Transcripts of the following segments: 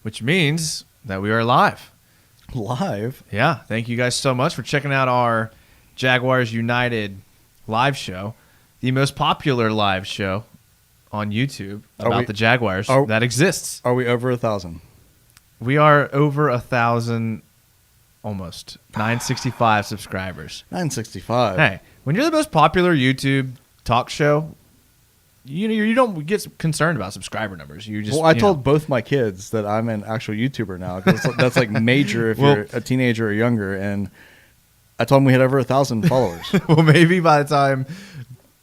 which means that we are live. Live? Yeah. Thank you guys so much for checking out our Jaguars United live show, the most popular live show on YouTube about the Jaguars that exists. Are we over 1,000? We are over 1,000, almost 965 subscribers. 965. Hey, when you're the most popular YouTube talk show, you don't get concerned about subscriber numbers. You just I told both my kids that I'm an actual YouTuber now, because that's like major if you're a teenager or younger. And I told them we had over 1,000 followers. Well, maybe by the time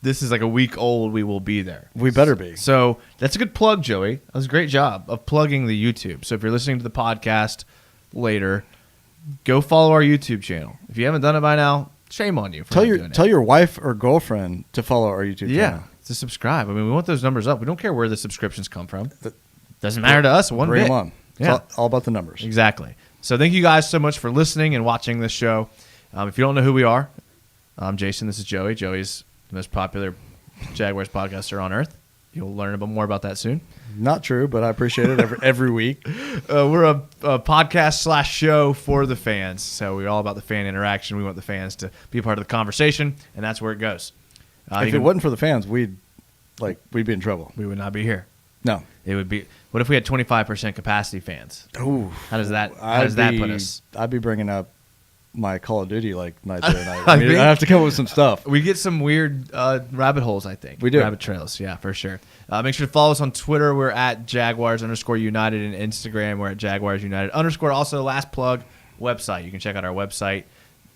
this is like a week old, we will be there. We better be. So that's a good plug, Joey. That was a great job of plugging the YouTube. So if you're listening to the podcast later, go follow our YouTube channel. If you haven't done it by now, shame on you. Tell your wife or girlfriend to follow our YouTube channel. Yeah, to subscribe. I mean, we want those numbers up. We don't care where the subscriptions come from. Doesn't matter to us one bit. Bring them on. Yeah. It's all about the numbers. Exactly. So thank you guys so much for listening and watching this show. If you don't know who we are, I'm Jason. This is Joey. Joey's the most popular Jaguars podcaster on earth. You'll learn a bit more about that soon. Not true, but I appreciate it every week. We're a podcast / show for the fans. So we're all about the fan interaction. We want the fans to be a part of the conversation, and that's where it goes. If it wasn't for the fans, we'd be in trouble. We would not be here. No. It would be. What if we had 25% capacity fans? Ooh. How does that put us? I'd be bringing up my Call of Duty night there night. I have to come up with some stuff. We get some weird rabbit holes, I think. We do. Rabbit trails, yeah, for sure. Make sure to follow us on Twitter. We're at Jaguars_United, and Instagram we're at Jaguars_United_. Also, last plug, website. You can check out our website.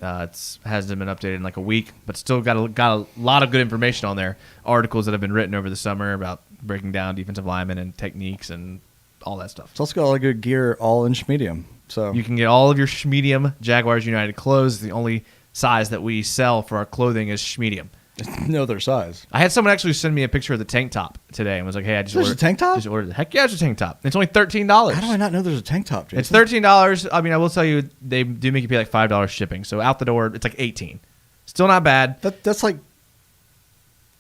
It hasn't been updated in like a week, but still got a lot of good information on there. Articles that have been written over the summer about breaking down defensive linemen and techniques and all that stuff. It's also got all the good gear, all inch medium. So you can get all of your medium Jaguars United clothes. The only size that we sell for our clothing is medium. No other size. I had someone actually send me a picture of the tank top today and was like, "Hey, I just ordered a tank top. Just ordered it. Heck yeah, it's a tank top. It's only $13. How do I not know there's a tank top, Jason? It's $13. I mean, I will tell you, they do make you pay like $5 shipping. So out the door, it's like $18. Still not bad. That's like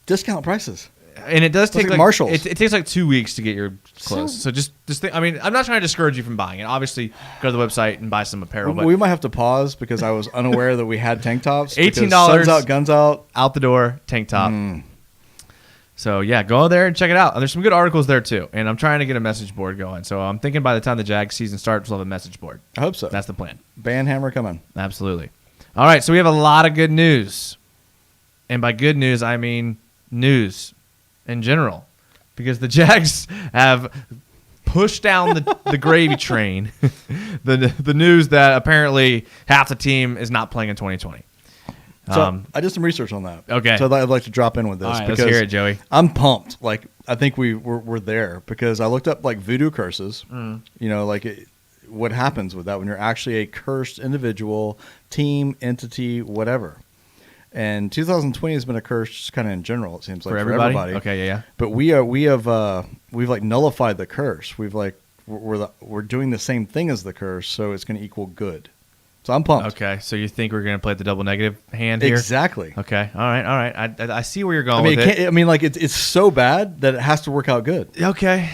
discount prices. And it does take like Marshalls. It takes like 2 weeks to get your clothes. So just think. I mean, I'm not trying to discourage you from buying it. Obviously, go to the website and buy some apparel. But we might have to pause because I was unaware that we had tank tops. $18, suns out, guns out the door, tank top. So yeah, go there and check it out. There's some good articles there too. And I'm trying to get a message board going. So I'm thinking by the time the Jag season starts, we'll have a message board. I hope so. That's the plan. Bandhammer coming. Absolutely. All right, so we have a lot of good news. And by good news, I mean news in general, because the Jags have pushed down the gravy train, the news that apparently half the team is not playing in 2020. So I did some research on that. Okay. So I'd like to drop in with this. All right, because let's hear it, Joey. I'm pumped. Like, I think we're there, because I looked up like voodoo curses. You know, like what happens with that when you're actually a cursed individual, team, entity, whatever. And 2020 has been a curse just kind of in general, it seems like, for everybody. Okay, yeah. But we've like nullified the curse. We're doing the same thing as the curse, so it's going to equal good. So I'm pumped. Okay, so you think we're going to play the double negative hand here? Exactly. Okay, all right. I see where you're going with it. I mean, like it's so bad that it has to work out good. Okay.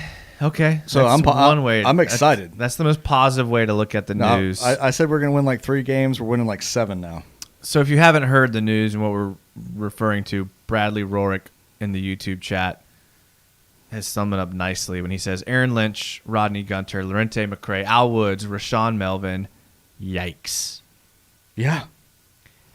So I'm excited. That's the most positive way to look at the news. I said we're going to win like 3 games. We're winning like 7 now. So if you haven't heard the news and what we're referring to, Bradley Rorick in the YouTube chat has summed it up nicely when he says Aaron Lynch, Rodney Gunter, Lorente McCray, Al Woods, Rashawn Melvin, yikes. Yeah.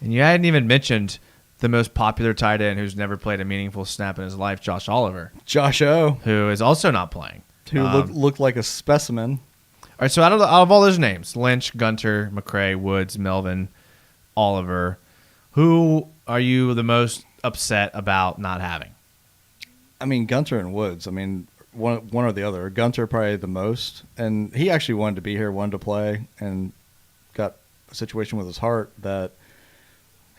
And you hadn't even mentioned the most popular tight end who's never played a meaningful snap in his life, Josh Oliver. Josh O. Who is also not playing. Who looked like a specimen. All right, so out of all those names, Lynch, Gunter, McCray, Woods, Melvin, Oliver, who are you the most upset about not having? I mean, Gunter and Woods. I mean, one or the other. Gunter probably the most, and he actually wanted to be here, wanted to play, and got a situation with his heart that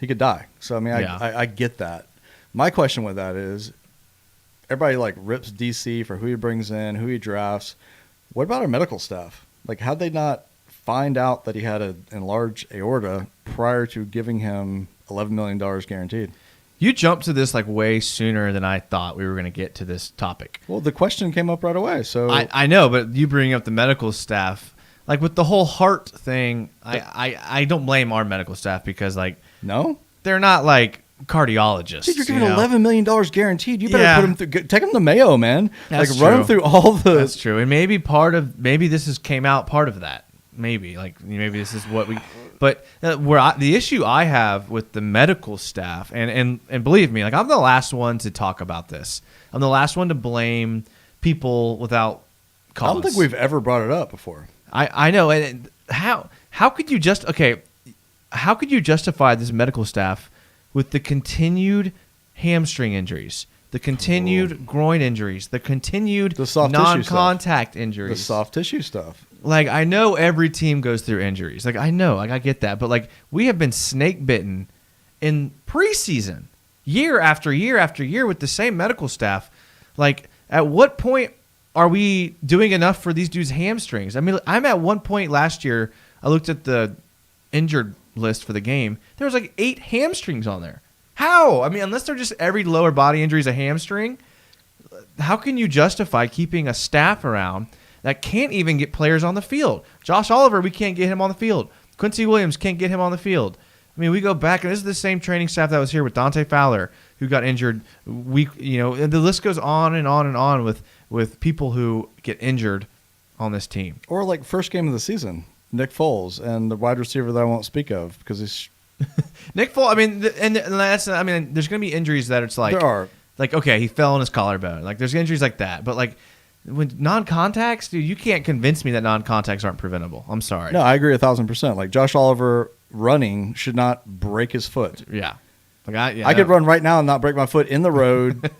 he could die. So I mean, I get that. My question with that is, everybody like rips DC for who he brings in, who he drafts. What about our medical staff? Like, how'd they not find out that he had an enlarged aorta prior to giving him $11 million guaranteed? You jumped to this like way sooner than I thought we were going to get to this topic. Well, the question came up right away. So I know, but you bring up the medical staff, like with the whole heart thing. I don't blame our medical staff because like no, they're not like cardiologists. Dude, you're giving $11 million guaranteed. You better put him through. Take him to Mayo, man. That's like run him through all the. That's true, and maybe this came out part of that. Maybe this is what we. But the issue I have with the medical staff, and believe me, like I'm the last one to talk about this. I'm the last one to blame people without cause. I don't think we've ever brought it up before. I know, and how could you how could you justify this medical staff with the continued hamstring injuries, the continued groin injuries, the continued non-contact injuries, the soft tissue stuff? Like, I know every team goes through injuries. Like, I know. Like, I get that. But, like, we have been snake bitten in preseason year after year after year with the same medical staff. Like, at what point are we doing enough for these dudes' hamstrings? I mean, I'm at one point last year, I looked at the injured list for the game. There was like 8 hamstrings on there. How? I mean, unless they're just every lower body injury is a hamstring, how can you justify keeping a staff around that can't even get players on the field? Josh Oliver, we can't get him on the field. Quincy Williams can't get him on the field. I mean, we go back, and this is the same training staff that was here with Dante Fowler, who got injured. And the list goes on and on and on with people who get injured on this team. Or like first game of the season, Nick Foles and the wide receiver that I won't speak of because he's Nick Foles. I mean, there's going to be injuries that it's like there are okay, he fell on his collarbone. Like there's injuries like that, but like. When non-contacts, dude, you can't convince me that non-contacts aren't preventable. I'm sorry. No, I agree 1,000%. Like Josh Oliver running should not break his foot. Yeah. I could run right now and not break my foot in the road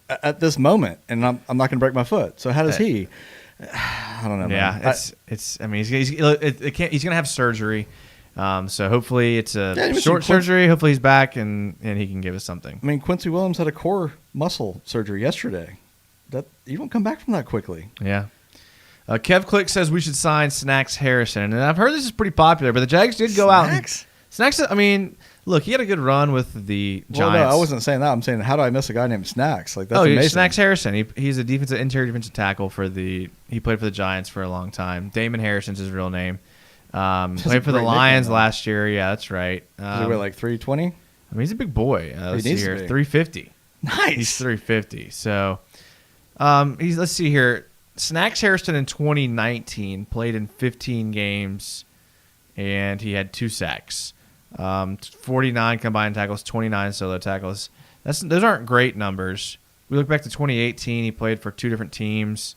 at this moment, and I'm not going to break my foot. So how does he? I don't know. Yeah, man. I mean, he's going to have surgery. So hopefully it's a short surgery. Hopefully he's back and he can give us something. I mean, Quincy Williams had a core muscle surgery yesterday. That you don't come back from that quickly. Yeah. Kev Click says we should sign Snacks Harrison, and I've heard this is pretty popular. But the Jags did go out. Snacks. I mean, look, he had a good run with the Giants. Well, no, I wasn't saying that. I'm saying how do I miss a guy named Snacks? Like that's amazing. Snacks Harrison. He's a interior defensive tackle he played for the Giants for a long time. Damon Harrison's his real name. Played for the Lions last year. Yeah, that's right. Does he weigh like 320? I mean, he's a big boy. Let's see here, 350. Nice. He's 350. So. Let's see here. Snacks Harrison in 2019 played in 15 games, and he had 2 sacks, 49 combined tackles, 29 solo tackles. Those aren't great numbers. We look back to 2018. He played for 2 different teams,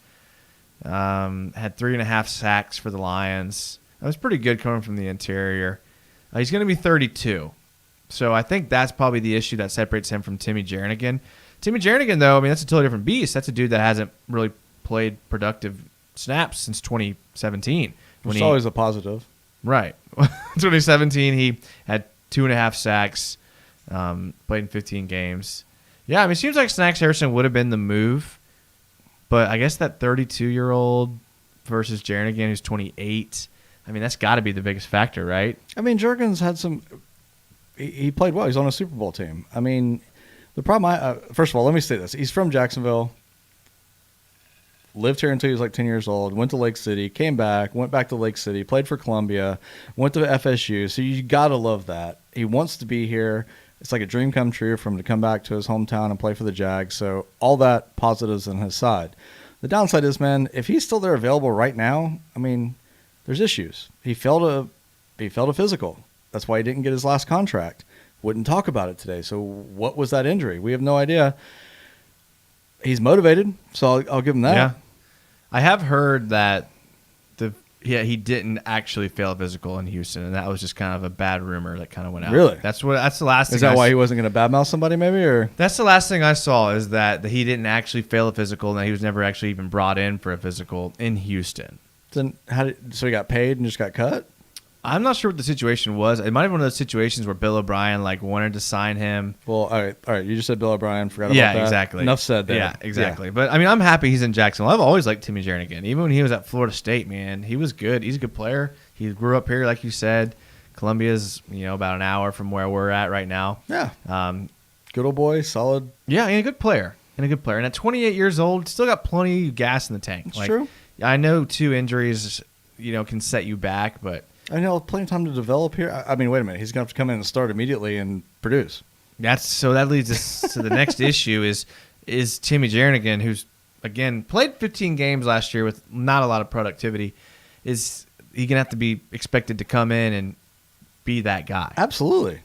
had 3.5 sacks for the Lions. That was pretty good coming from the interior. He's going to be 32, so I think that's probably the issue that separates him from Timmy Jernigan. Timmy Jernigan, though, I mean, that's a totally different beast. That's a dude that hasn't really played productive snaps since 2017. Which is always a positive. Right. 2017, he had 2.5 sacks, played in 15 games. Yeah, I mean, it seems like Snacks Harrison would have been the move, but I guess that 32-year-old versus Jernigan, who's 28, I mean, that's got to be the biggest factor, right? I mean, Jernigan's had some – he played well. He's on a Super Bowl team. I mean – the problem, first of all, let me say this. He's from Jacksonville, lived here until he was like 10 years old, went to Lake City, came back, went back to Lake City, played for Columbia, went to FSU. So you got to love that. He wants to be here. It's like a dream come true for him to come back to his hometown and play for the Jags. So all that positives on his side. The downside is, man, if he's still there available right now, I mean, there's issues. He failed a physical. That's why he didn't get his last contract. Wouldn't talk about it today. So what was that injury? We have no idea. He's motivated, so I'll give him that. Yeah, I have heard that he didn't actually fail physical in Houston, and that was just kind of a bad rumor that kind of went out. Really? That's the last thing. Is that why he wasn't going to badmouth somebody, maybe? Or that's the last thing I saw is that he didn't actually fail a physical, and that he was never actually even brought in for a physical in Houston. Then so he got paid and just got cut? I'm not sure what the situation was. It might have been one of those situations where Bill O'Brien wanted to sign him. Well, all right. You just said Bill O'Brien. Forgot about that. Yeah, exactly. Enough said there. Yeah, exactly. Yeah. But I mean, I'm happy he's in Jacksonville. I've always liked Timmy Jernigan. Even when he was at Florida State, man, he was good. He's a good player. He grew up here, like you said. Columbia's about an hour from where we're at right now. Yeah. Good old boy, solid. Yeah, and a good player. And at 28 years old, still got plenty of gas in the tank. It's true. I know 2 injuries, can set you back, but I know plenty of time to develop here. I mean, wait a minute. He's going to have to come in and start immediately and produce. that leads us to the next issue is Timmy Jernigan, who's again played 15 games last year with not a lot of productivity. Is he going to have to be expected to come in and be that guy? Absolutely.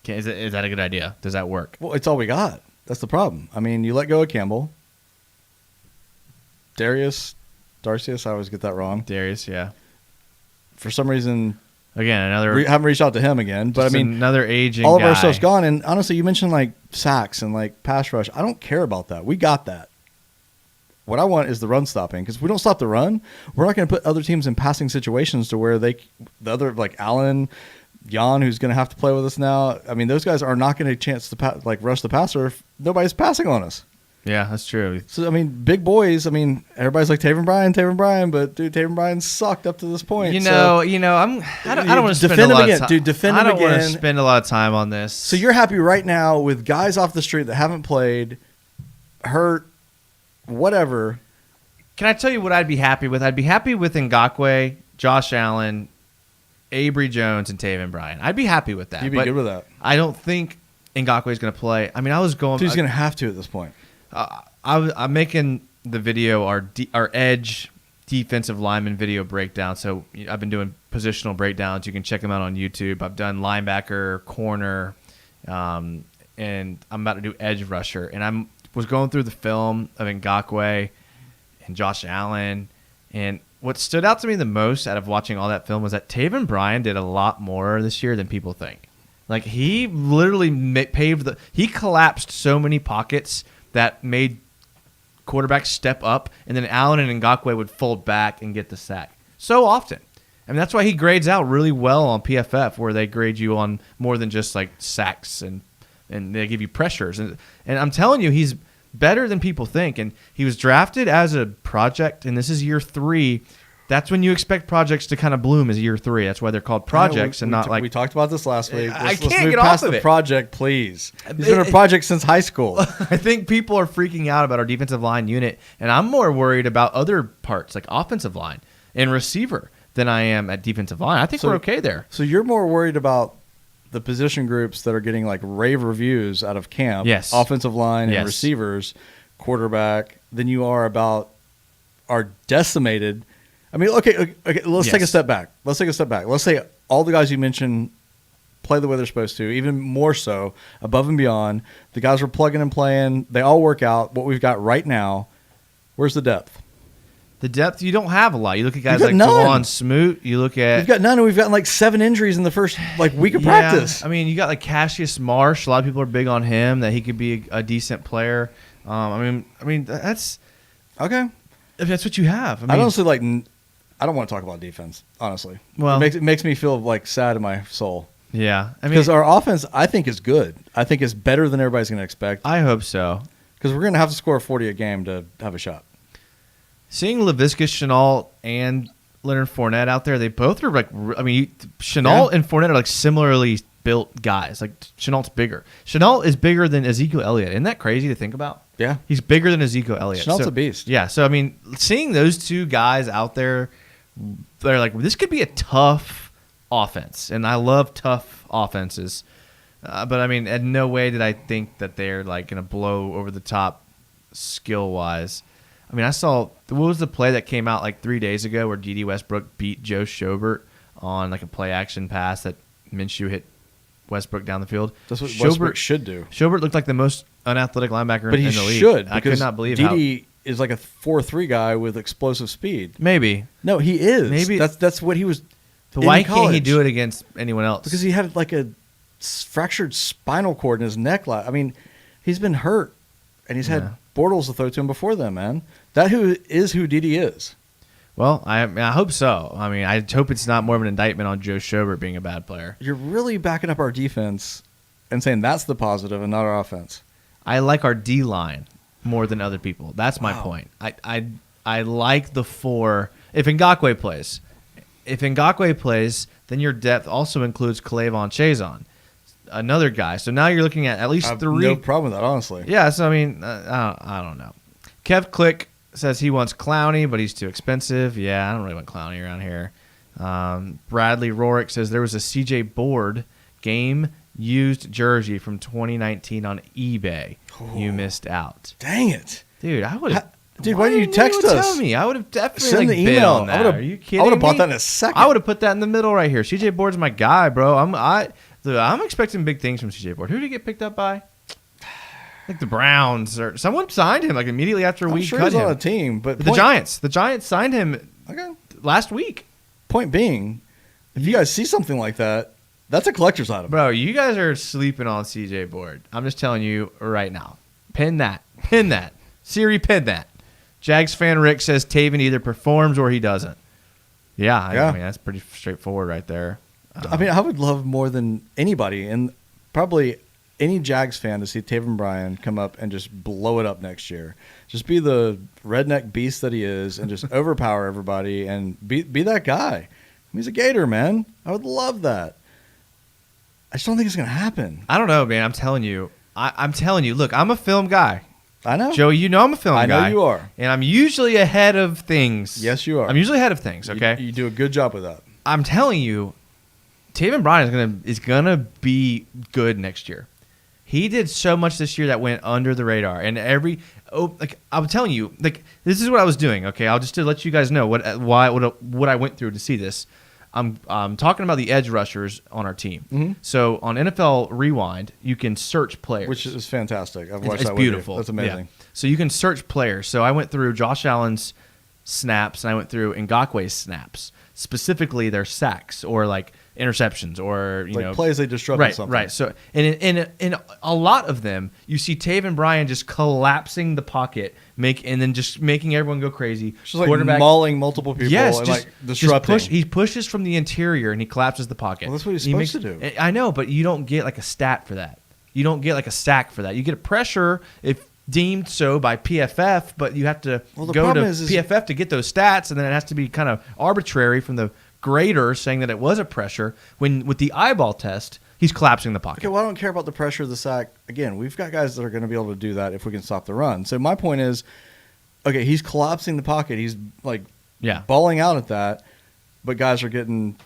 Is that a good idea? Does that work? Well, it's all we got. That's the problem. I mean, you let go of Campbell. Darcius, I always get that wrong. Darius, yeah. For some reason, Again, another haven't reached out to him again. But I mean, another aging all guy. of our stuff's gone. And honestly, you mentioned like sacks and like pass rush. I don't care about that. We got that. What I want is the run stopping, because if we don't stop the run, we're not going to put other teams in passing situations to where the other, like Allen, Jan, who's going to have to play with us now. I mean, those guys are not going to chance to rush the passer if nobody's passing on us. Yeah, that's true. So I mean, big boys. I mean, everybody's like Taven Bryan, but dude, Taven Bryan sucked up to this point. I don't want to spend a lot of time. Dude, defend him again. I don't want to spend a lot of time on this. So you're happy right now with guys off the street that haven't played, hurt, whatever. Can I tell you what I'd be happy with? I'd be happy with Ngakoue, Josh Allen, Avery Jones, and Taven Bryan. I'd be happy with that. You'd be good with that. I don't think Ngakoue is going to play. I mean, I was going. Dude, he's going to have to at this point. I'm making the video our edge defensive lineman video breakdown. So I've been doing positional breakdowns. You can check them out on YouTube. I've done linebacker, corner, and I'm about to do edge rusher. And I was going through the film of Ngakoue and Josh Allen, and what stood out to me the most out of watching all that film was that Taven Bryan did a lot more this year than people think. Like, he literally he collapsed so many pockets that made quarterbacks step up, and then Allen and Ngakoue would fold back and get the sack so often. I mean, that's why he grades out really well on PFF, where they grade you on more than just like sacks and they give you pressures. And I'm telling you, he's better than people think. And he was drafted as a project, and this is year 3. That's when you expect projects to kind of bloom, is year 3. That's why they're called projects We talked about this last week. I can't move get past off of the it. project, please. He's been a project since high school. I think people are freaking out about our defensive line unit, and I'm more worried about other parts like offensive line and receiver than I am at defensive line. I think we're okay there. So you're more worried about the position groups that are getting like rave reviews out of camp, yes, offensive line and yes, receivers, quarterback, than you are about our decimated. I mean, okay, let's take a step back. Let's say all the guys you mentioned play the way they're supposed to, even more so, above and beyond. The guys we're plugging and playing, they all work out. What we've got right now, where's the depth? The depth, you don't have a lot. You look at guys like none. DeJuan Smoot. You look at... We've got none, and we've gotten like 7 injuries in the first week of practice. I mean, you got like Cassius Marsh. A lot of people are big on him, that he could be a decent player. I mean, that's... Okay. If that's what you have. I honestly I don't want to talk about defense, honestly. Well, it makes me feel like sad in my soul. Yeah. I mean, because our offense, I think, is good. I think it's better than everybody's going to expect. I hope so. Because we're going to have to score 40 a game to have a shot. Seeing Laviska Shenault and Leonard Fournette out there, they both are like, I mean, Shenault and Fournette are like similarly built guys. Like, Chenault's bigger. Shenault is bigger than Ezekiel Elliott. Isn't that crazy to think about? Yeah. He's bigger than Ezekiel Elliott. Shenault's a beast. Yeah. So, I mean, seeing those two guys out there, they're like, this could be a tough offense. And I love tough offenses. But, I mean, in no way did I think that they're like going to blow over the top skill-wise. I mean, I saw – what was the play that came out like 3 days ago where D.D. Westbrook beat Joe Schobert on like a play-action pass that Minshew hit Westbrook down the field? That's what Westbrook should do. Schobert looked like the most unathletic linebacker in the league. But he should. I could not believe D.D. is like a 4.3 guy with explosive speed. Maybe. No, he is. Maybe. That's what he was. But why can't he do it against anyone else? Because he had like a fractured spinal cord in his neck. I mean, he's been hurt, and he's had Bortles to throw to him before then, man. That is who D.D. is. Well, I hope so. I mean, I hope it's not more of an indictment on Joe Schobert being a bad player. You're really backing up our defense and saying that's the positive and not our offense. I like our D-line more than other people. That's my point. I like the 4. If Ngakoue plays, then your depth also includes K'Lavon Chaisson. another guy. So now you're looking at least I have 3. no problem with that, honestly. Yeah, so I mean, I don't know. Kev Click says he wants Clowney, but he's too expensive. Yeah, I don't really want Clowney around here. Bradley Rorick says there was a CJ Board game used jersey from 2019 on eBay. Ooh. You missed out. Dang it. Dude, I would have. Dude, why didn't you text us? Tell me. I would have definitely Send the bid email. on that. Are you kidding I would have bought me? that in a second. I would have put that in the middle right here. CJ Board's my guy, bro. I'm expecting big things from CJ Board. Who did he get picked up by? Like the Browns or someone signed him like immediately after I'm we sure cut he's him. on a team, but The Giants. The Giants signed him Okay. last week. Point being, if you guys see something like that, that's a collector's item. Bro, you guys are sleeping on CJ Board. I'm just telling you right now. Pin that. Pin that. Siri, pin that. Jags fan Rick says Taven either performs or he doesn't. Yeah, I mean, that's pretty straightforward right there. I mean, I would love more than anybody, and probably any Jags fan, to see Taven Bryan come up and just blow it up next year. Just be the redneck beast that he is and just overpower everybody and be that guy. He's a Gator, man. I would love that. I just don't think it's going to happen. I don't know, man. I'm telling you. I'm telling you. Look, I'm a film guy. I know. Joey, you know I'm a film guy. I know you are. And I'm usually ahead of things. Yes, you are. I'm usually ahead of things, okay? You do a good job with that. I'm telling you, Taven Bryan is gonna be good next year. He did so much this year that went under the radar, and I'm telling you, like this is what I was doing. Okay, I'll just to let you guys know what I went through to see this. I'm talking about the edge rushers on our team. Mm-hmm. So on NFL Rewind, you can search players, Which is fantastic. I've watched it's that beautiful. with you. That's amazing. Yeah. So you can search players. So I went through Josh Allen's snaps, and I went through Ngakwe's snaps, specifically their sacks or like interceptions or Plays they disrupted right, something. right. So in a lot of them, you see Taven Bryan just collapsing the pocket, and then just making everyone go crazy. Just like mauling multiple people and like disrupting. He pushes from the interior and he collapses the pocket. Well, that's what he's supposed to do. I know, but you don't get like a stat for that. You don't get like a sack for that. You get a pressure if deemed so by PFF, but you have to go to PFF to get those stats, and then it has to be kind of arbitrary from the grader saying that it was a pressure when with the eyeball test he's collapsing the pocket. Okay, well, I don't care about the pressure of the sack. Again, we've got guys that are going to be able to do that if we can stop the run. So my point is, okay, he's collapsing the pocket. He's like balling out at that, but guys are getting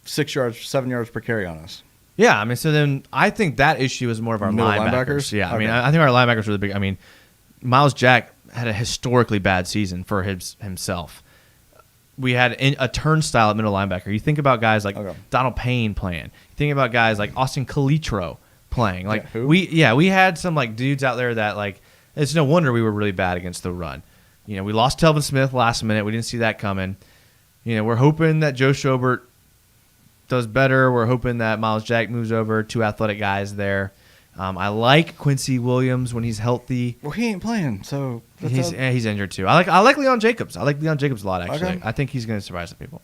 6 yards, 7 yards per carry on us. Yeah, I mean, so then I think that issue is more of our linebackers. Yeah, okay. I mean, I think our linebackers are the big. I mean, Miles Jack had a historically bad season for himself. We had a turnstile at middle linebacker. You think about guys like Donald Payne playing. You think about guys like Austin Calitro playing. Like we had some like dudes out there that like it's no wonder we were really bad against the run. We lost Telvin Smith last minute. We didn't see that coming. We're hoping that Joe Schobert does better. We're hoping that Miles Jack moves over. 2 athletic guys there. I like Quincy Williams when he's healthy. Well, he ain't playing, so he's injured too. I like Leon Jacobs. I like Leon Jacobs a lot, actually. Okay. I think he's going to surprise some people.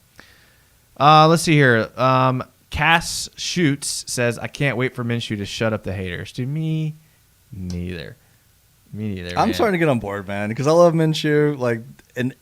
Let's see here. Cass Shoots says, I can't wait for Minshew to shut up the haters. To me, neither. Me neither. I'm starting to get on board, man, because I love Minshew. Like, and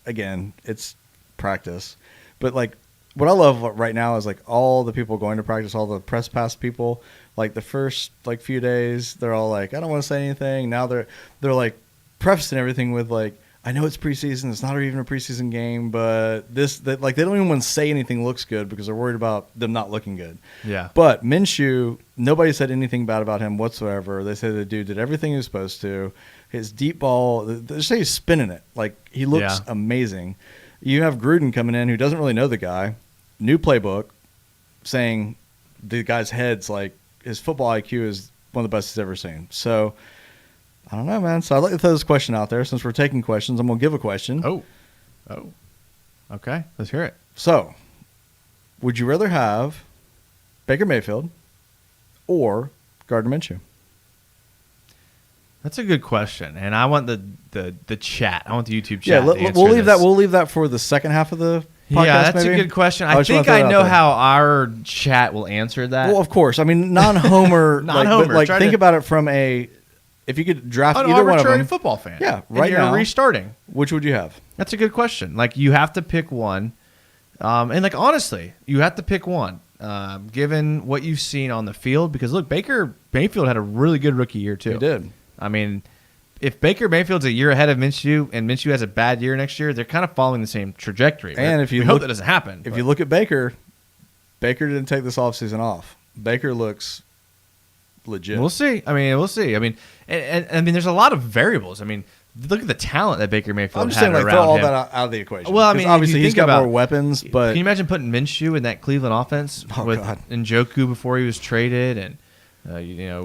again, it's practice, but like what I love right now is like all the people going to practice, all the press pass people. Like the first like few days, they're all like, I don't want to say anything. Now they're like prefacing everything with like, I know it's preseason. It's not even a preseason game, but like they don't even want to say anything looks good because they're worried about them not looking good. Yeah. But Minshew, nobody said anything bad about him whatsoever. They said the dude did everything he was supposed to. His deep ball, they say he's spinning it. Like he looks amazing. You have Gruden coming in who doesn't really know the guy, new playbook, saying the guy's head's like his football IQ is one of the best he's ever seen. So I don't know, man. So I'd like to throw this question out there. Since we're taking questions, I'm going to give a question. Oh. Okay. Let's hear it. So, would you rather have Baker Mayfield or Gardner Minshew? That's a good question, and I want the chat. I want the YouTube chat. Yeah, to answer we'll leave this. that. We'll leave that for the second half of the podcast. Yeah, that's maybe? a good question. I think I know how our chat will answer that. Well, of course. I mean, non-homer. Non-homer. Like think about it from a. If you could draft an either one of arbitrary them, football fan. Yeah, right and now you're restarting. Which would you have? That's a good question. Like you have to pick one, and like honestly, you have to pick one. given what you've seen on the field? Because look, Baker Mayfield had a really good rookie year too. He did. I mean, if Baker Mayfield's a year ahead of Minshew and Minshew has a bad year next year, they're kind of following the same trajectory. And if you hope that doesn't happen. If you look at Baker didn't take this offseason off. Baker looks legit. We'll see. We'll see. And there's a lot of variables. Look at the talent that Baker Mayfield I'm just had saying, like, around throw all him. that out of the equation. Well, obviously he's got more weapons, but can you imagine putting Minshew in that Cleveland offense with God. Njoku before he was traded, and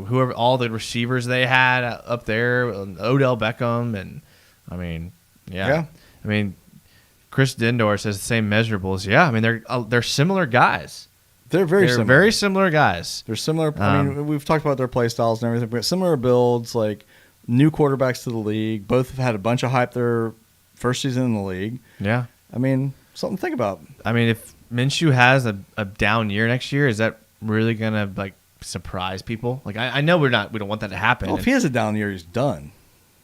whoever, all the receivers they had up there, Odell Beckham, and Chris Dindor says the same measurables. Yeah, they're similar guys. They're very similar guys. They're similar. We've talked about their play styles and everything, but similar builds, like new quarterbacks to the league. Both have had a bunch of hype their first season in the league. Yeah. Something to think about. If Minshew has a down year next year, is that really going to surprise people? I know we don't want that to happen. Well, if he has a down year, he's done.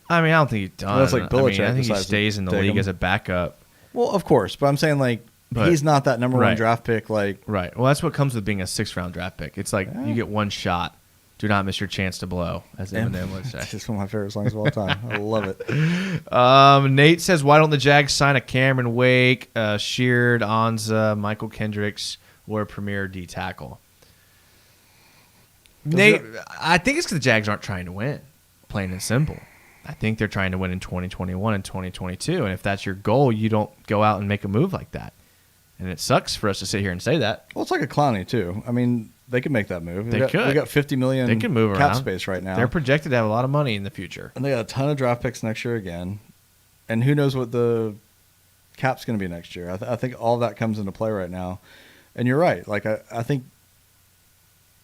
I don't think he's done. That's like Belichick. I think he stays in the league as a backup. Well, of course, but I'm saying he's not that number one draft pick. Right. Well, that's what comes with being a 6th round draft pick. It's you get one shot. Do not miss your chance to blow, as Eminem would say. It's one of my favorite songs of all time. I love it. Nate says, why don't the Jags sign a Cameron Wake, Sheard, Anza, Michael Kendricks, or a premier D tackle? Nate, I think it's because the Jags aren't trying to win, plain and simple. I think they're trying to win in 2021 and 2022, and if that's your goal, you don't go out and make a move like that. And it sucks for us to sit here and say that. Well, it's like a Clowney, too. They could make that move. They could. They got $50 million they can move cap around. space right now. They're projected to have a lot of money in the future. And they got a ton of draft picks next year again. And who knows what the cap's going to be next year. I think all that comes into play right now. And you're right. I think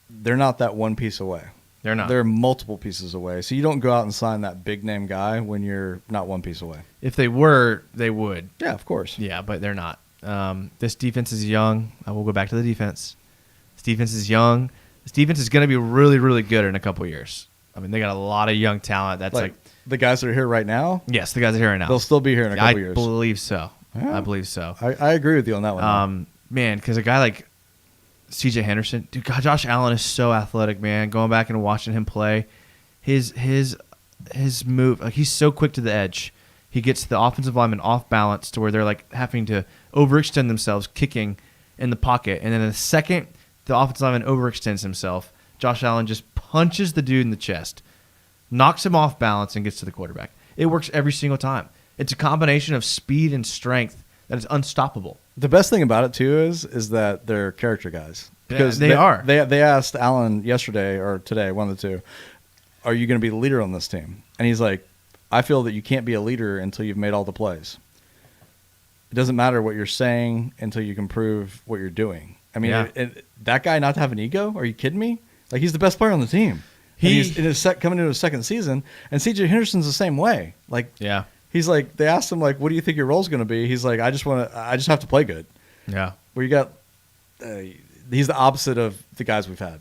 they're not that one piece away. They're not. They're multiple pieces away. So you don't go out and sign that big name guy when you're not one piece away. If they were, they would. Yeah, of course. Yeah, but they're not. This defense is young. I will go back to the defense. This defense is young. This defense is going to be really, really good in a couple years. They got a lot of young talent. That's the guys that are here right now? Yes, the guys that are here right now. They'll still be here in a couple years. I believe so. Yeah. I believe so. I agree with you on that one. Man, because a guy like C.J. Henderson, dude, God, Josh Allen is so athletic, man. Going back and watching him play, his move, he's so quick to the edge. He gets the offensive lineman off balance to where they're having to overextend themselves, kicking in the pocket, and then the second the offensive lineman overextends himself, Josh Allen just punches the dude in the chest, knocks him off balance, and gets to the quarterback. It works every single time. It's a combination of speed and strength that is unstoppable. The best thing about it too is that they're character guys. Because they are. They asked Allen yesterday or today, one of the two, are you going to be the leader on this team? And he's like, I feel that you can't be a leader until you've made all the plays. It doesn't matter what you're saying until you can prove what you're doing. That guy not to have an ego? Are you kidding me? He's the best player on the team. He's coming into his second season, and C.J. Henderson's the same way. Yeah. He's they asked him, what do you think your role's going to be? He's like, I just have to play good. Yeah. Where you got, he's the opposite of the guys we've had.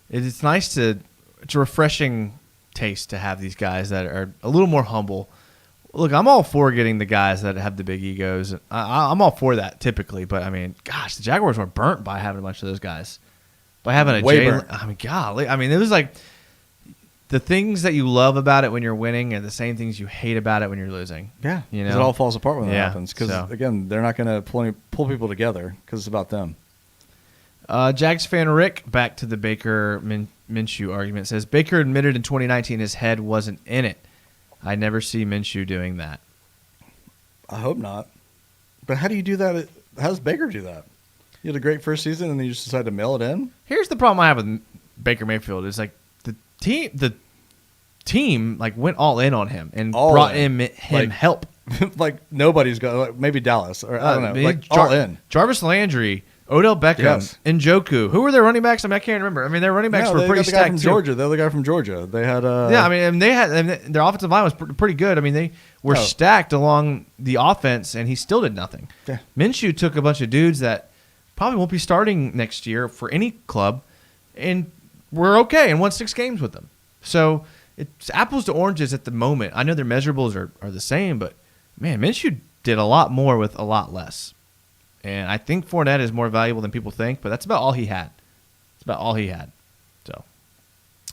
It's nice it's a refreshing taste to have these guys that are a little more humble. Look, I'm all for getting the guys that have the big egos. I'm all for that typically, but gosh, the Jaguars were burnt by having a bunch of those guys. By having a Jalen, golly, it was the things that you love about it when you're winning are the same things you hate about it when you're losing. Yeah, it all falls apart when that happens. Because so. Again, they're not going to pull people together because it's about them. Jags fan Rick, back to the Baker Minshew argument, says Baker admitted in 2019 his head wasn't in it. I never see Minshew doing that. I hope not. But how do you do that? How does Baker do that? You had a great first season and then you just decide to mail it in? Here's the problem I have with Baker Mayfield is the team went all in on him and brought him help. Nobody's got maybe Dallas or I don't know. All in. Jarvis Landry, Odell Beckham, Njoku. Who were their running backs? I can't remember. Their running backs were pretty stacked. The other guy from Georgia. They had their offensive line was pretty good. They were stacked along the offense, and he still did nothing. Yeah. Minshew took a bunch of dudes that probably won't be starting next year for any club, and we're okay and won 6 games with them. So it's apples to oranges at the moment. I know their measurables are the same, but man, Minshew did a lot more with a lot less. And I think Fournette is more valuable than people think, but that's about all he had. It's about all he had. So,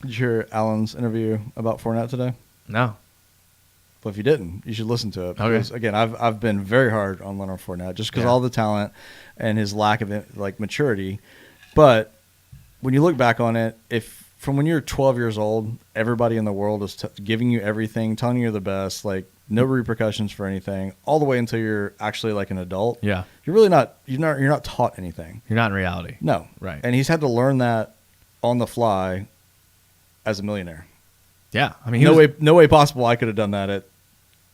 Did you hear Allen's interview about Fournette today? no. Well, if you didn't, you should listen to it. Okay. Because, again, I've been very hard on Leonard Fournette just because Yeah. all the talent and his lack of maturity. But when you look back on it, if from when you're 12 years old, everybody in the world is giving you everything, telling you you're the best, like no repercussions for anything, all the way until you're actually like an adult. Yeah. You're really not. You're not taught anything. You're not in reality. No. Right. And he's had to learn that on the fly as a millionaire. Yeah. I mean, No way possible I could have done that at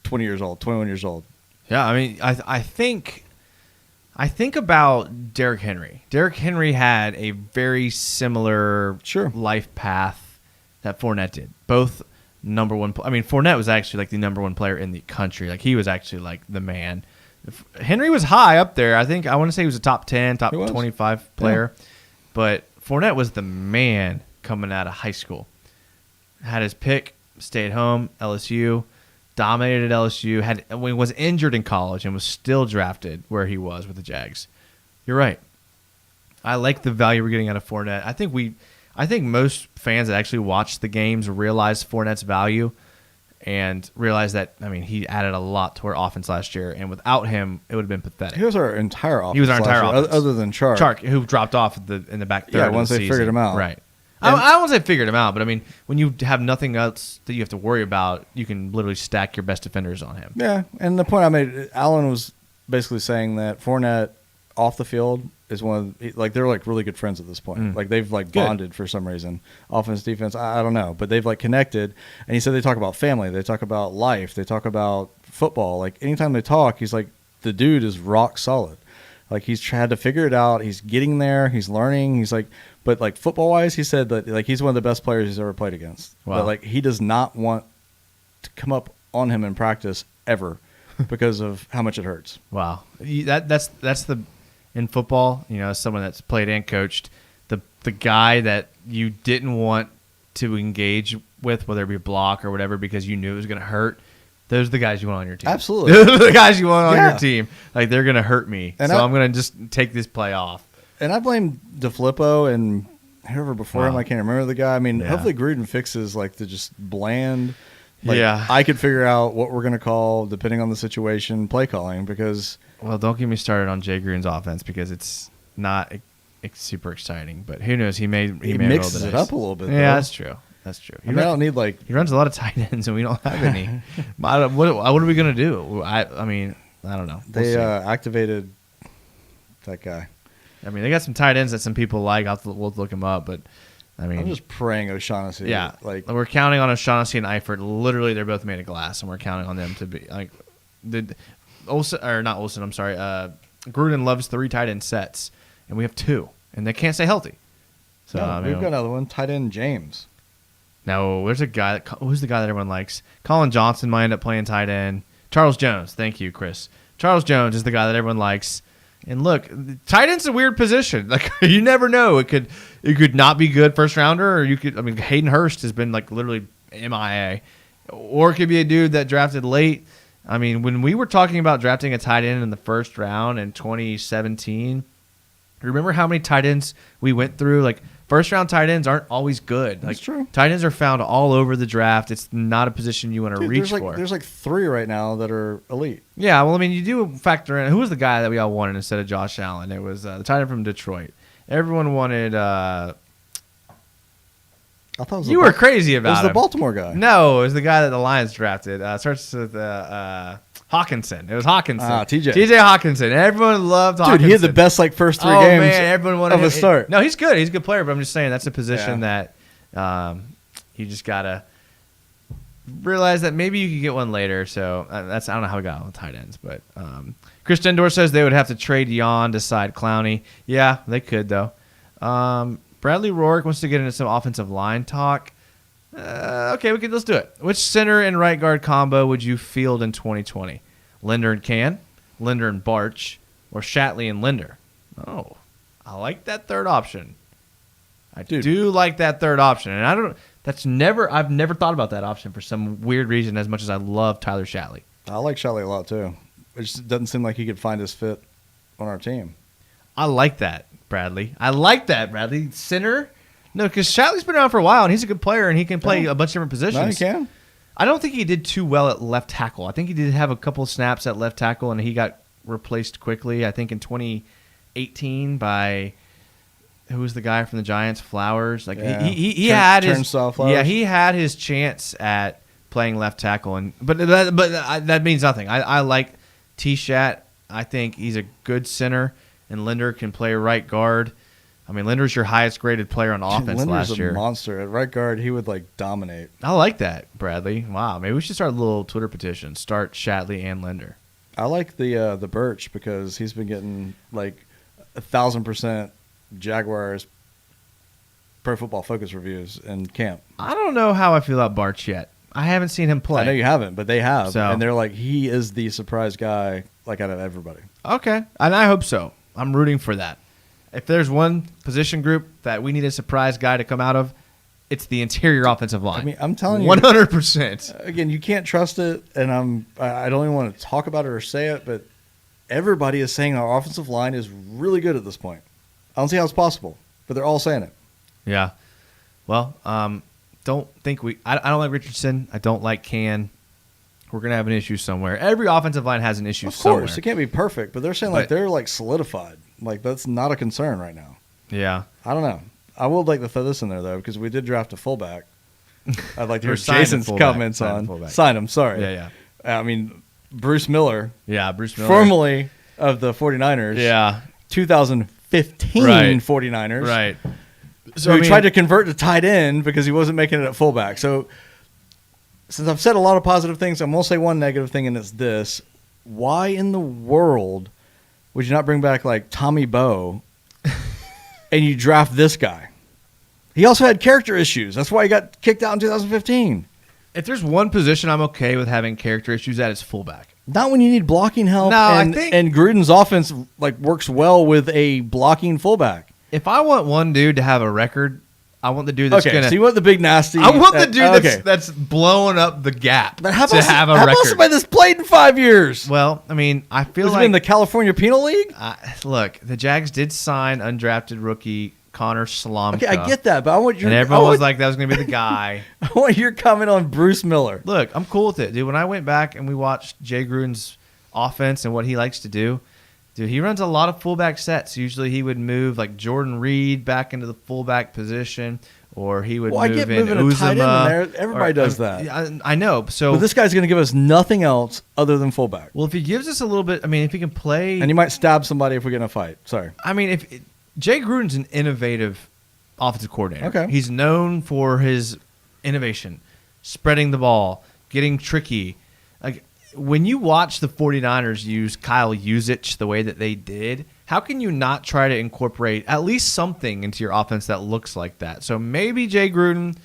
20 years old, 21 years old. Yeah. I mean, I think about Derrick Henry. Derrick Henry had a very similar Sure. life path that Fournette did. Both number one. I mean, Fournette was actually like the number one player in the country. Like he was actually like the man. Henry was high up there. I want to say he was a top 10, top 25 player. Yeah. But Fournette was the man coming out of high school. Had his pick, stayed home, LSU, dominated at LSU, was injured in college and was still drafted where he was with the Jags. You're right. I like the value we're getting out of Fournette. I think most fans that actually watch the games realize Fournette's value and realize that, I mean, he added a lot to our offense last year, and without him, it would have been pathetic. He was our entire offense. He was our entire offense. Other than Chark. Chark, who dropped off in the back third. Yeah, once they figured him out. Right. I won't say figured him out, but I mean, when you have nothing else that you have to worry about, you can literally stack your best defenders on him. Yeah, and the point I made, Allen was basically saying that Fournette off the field is they're like really good friends at this point. Like they've like bonded for some reason. Offense, defense, I don't know, but they've like connected. And he said they talk about family, they talk about life, they talk about football. Like anytime they talk, he's like, the dude is rock solid. Like he's had to figure it out. He's getting there. He's learning. He's like, but like football wise, he said that like he's one of the best players he's ever played against. Wow. But like he does not want to come up on him in practice ever because of how much it hurts. Wow, that's the in football. You know, as someone that's played and coached, the guy that you didn't want to engage with, whether it be a block or whatever, because you knew it was going to hurt. Those are the guys you want on your team. Absolutely. Those are the guys you want on your team. Like, they're going to hurt me, so I'm going to just take this play off. And I blame DeFilippo and whoever before him. I can't remember the guy. I mean, hopefully Gruden fixes, like, the just bland. Like, I could figure out what we're going to call, depending on the situation, play calling, because... Well, don't get me started on Jay Gruden's offense, because it's not super exciting. But who knows? He mixes it up a little bit, Yeah, though. that's true. That's true. I don't need like he runs a lot of tight ends, and we don't have any. What are we gonna do? I mean, I don't know. They activated that guy. I mean, they got some tight ends that some people like. We'll look them up, but I mean, I'm just praying O'Shaughnessy. Yeah, like we're counting on O'Shaughnessy and Eifert. Literally, they're both made of glass, and we're counting on them to be like Olsen or not Olsen. I'm sorry. Gruden loves 3 tight end sets, and we have 2, and they can't stay healthy. So no, we've got another one. Tight end James. No, there's a guy. Who's the guy that everyone likes? Colin Johnson might end up playing tight end. Charles Jones. Thank you, Chris. Charles Jones is the guy that everyone likes. And look, tight end's a weird position. Like, you never know. It could not be good first rounder, or I mean, Hayden Hurst has been like literally MIA, or it could be a dude that drafted late. I mean, when we were talking about drafting a tight end in the first round in 2017, remember how many tight ends we went through? Like, first round tight ends aren't always good. That's true. Tight ends are found all over the draft. It's not a position you want to reach for. There's like 3 right now that are elite. Yeah, well, I mean, you do factor in who was the guy that we all wanted instead of Josh Allen. It was the tight end from Detroit. Everyone wanted. I thought it was you were crazy about it. It was him. the Baltimore guy. No, it was the guy that the Lions drafted. Starts with Hawkinson. It was Hawkinson. TJ. TJ Hawkinson. Everyone loved Hawkinson. Dude, he had the best like first 3 games man, everyone wanted of a start. No, he's good. He's a good player, but I'm just saying that's a position that you just got to realize that maybe you could get one later. So I don't know how we got on tight ends, but Chris Dendor says they would have to trade Yon to side Clowney. Yeah, they could, though. Bradley Rourke wants to get into some offensive line talk. Okay, let's do it. Which center and right guard combo would you field in 2020? Linder and Can, Linder and Barch, or Shatley and Linder? Oh, I like that third option. I do like that third option, and I've never thought about that option for some weird reason. As much as I love Tyler Shatley, I like Shatley a lot too. It just doesn't seem like he could find his fit on our team. I like that, Bradley. Center? No, because Shatley's been around for a while, and he's a good player, and he can play a bunch of different positions. No, he can. I don't think he did too well at left tackle. I think he did have a couple snaps at left tackle, and he got replaced quickly. I think in 2018 by who was the guy from the Giants, Flowers. Like he had his Flowers. Yeah, he had his chance at playing left tackle, and but that means nothing. I like T-Shat. I think he's a good center, and Linder can play right guard. I mean, Linder's your highest graded player on offense Linder's last year. a monster at right guard. He would dominate. I like that, Bradley. Wow, maybe we should start a little Twitter petition. Start Shatley and Linder. I like the Birch because he's been getting 1,000% Jaguars Pro Football Focus reviews in camp. I don't know how I feel about Barch yet. I haven't seen him play. I know you haven't, but they have, So- and they're he is the surprise guy out of everybody. Okay, and I hope so. I'm rooting for that. If there's one position group that we need a surprise guy to come out of, it's the interior offensive line. I mean, I'm telling you, 100%. Again, you can't trust it, and I don't even want to talk about it or say it, but everybody is saying our offensive line is really good at this point. I don't see how it's possible, but they're all saying it. Yeah. Well, don't think I don't like Richardson. I don't like Can. We're gonna have an issue somewhere. Every offensive line has an issue somewhere. Of course, it can't be perfect, but they're saying they're solidified. That's not a concern right now. Yeah. I don't know. I would like to throw this in there though, because we did draft a fullback. I'd like to hear Or signed a Jason's fullback. comments Signed a on fullback. sign him. Sorry. Yeah. I mean, Bruce Miller, Bruce Miller. formerly of the 49ers. Yeah. 2015 Right. 49ers. Right. So he tried to convert to tight end because he wasn't making it at fullback. So since I've said a lot of positive things, I'm going to say one negative thing, and it's this. Why in the world would you not bring back Tommy Bowe and you draft this guy? He also had character issues. That's why he got kicked out in 2015. If there's one position I'm okay with having character issues at, it's fullback. Not when you need blocking help. No, and, I think- and Gruden's offense works well with a blocking fullback. If I want one dude to have a record, I want the dude that's Okay, gonna. so you want the big nasty. I want the dude okay. that's blowing up the gap But how to about, have a how record. about somebody that's played in 5 years? Well, I mean, I feel Was he like in the California Penal League? look, the Jags did sign undrafted rookie Connor Slomka. Okay, I get that, but I want your. And everyone was like, that was going to be the guy. I want your comment on Bruce Miller. Look, I'm cool with it, dude. When I went back and we watched Jay Gruden's offense and what he likes to do, dude, he runs a lot of fullback sets. Usually he would move Jordan Reed back into the fullback position, or he would I move get in moving a tight end in Uzomah. there. Everybody does that. I know. So But this guy's going to give us nothing else other than fullback. well, if he gives us a little bit, I mean, if he can play, And he might stab somebody if we get in a fight. Sorry. I mean, if Jay Gruden's an innovative offensive coordinator. Okay. He's known for his innovation, spreading the ball, getting tricky. When you watch the 49ers use Kyle Yuzich the way that they did, how can you not try to incorporate at least something into your offense that looks like that? So maybe Jay Gruden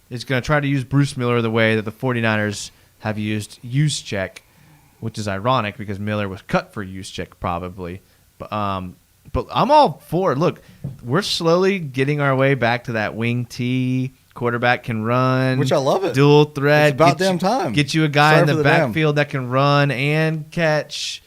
is going to try to use Bruce Miller the way that the 49ers have used Juszczyk, which is ironic because Miller was cut for Juszczyk probably. But I'm all for it. Look, we're slowly getting our way back to that wing T. Quarterback can run. Which I love it. Dual threat. It's about damn time. Get you a guy Sorry in for the the damn. backfield that can run and catch.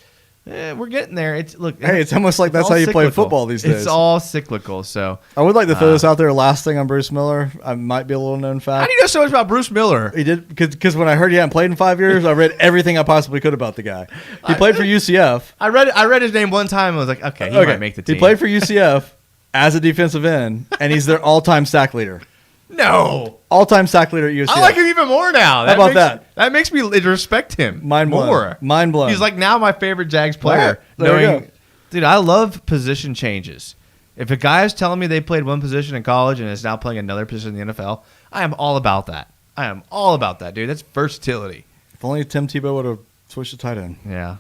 We're getting there. Hey, it's almost like that's all how you play cyclical. football these days. It's all cyclical. So I would like to throw this out there. Last thing on Bruce Miller. I might be a little known fact. how do you know so much about Bruce Miller? He did because when I heard he hadn't played in 5 years, I read everything I possibly could about the guy. He played for UCF. I read his name one time and was like, okay, he might make the team. He played for UCF as a defensive end, and he's their all-time sack leader. No. All-time sack leader at UCF. I like him even more now. How about that? That makes me respect him Mind blown. more. Mind blown. He's now my favorite Jags player. Right. There you go. Dude, I love position changes. If a guy is telling me they played one position in college and is now playing another position in the NFL, I am all about that. I am all about that, dude. That's versatility. If only Tim Tebow would have switched to tight end. Yeah.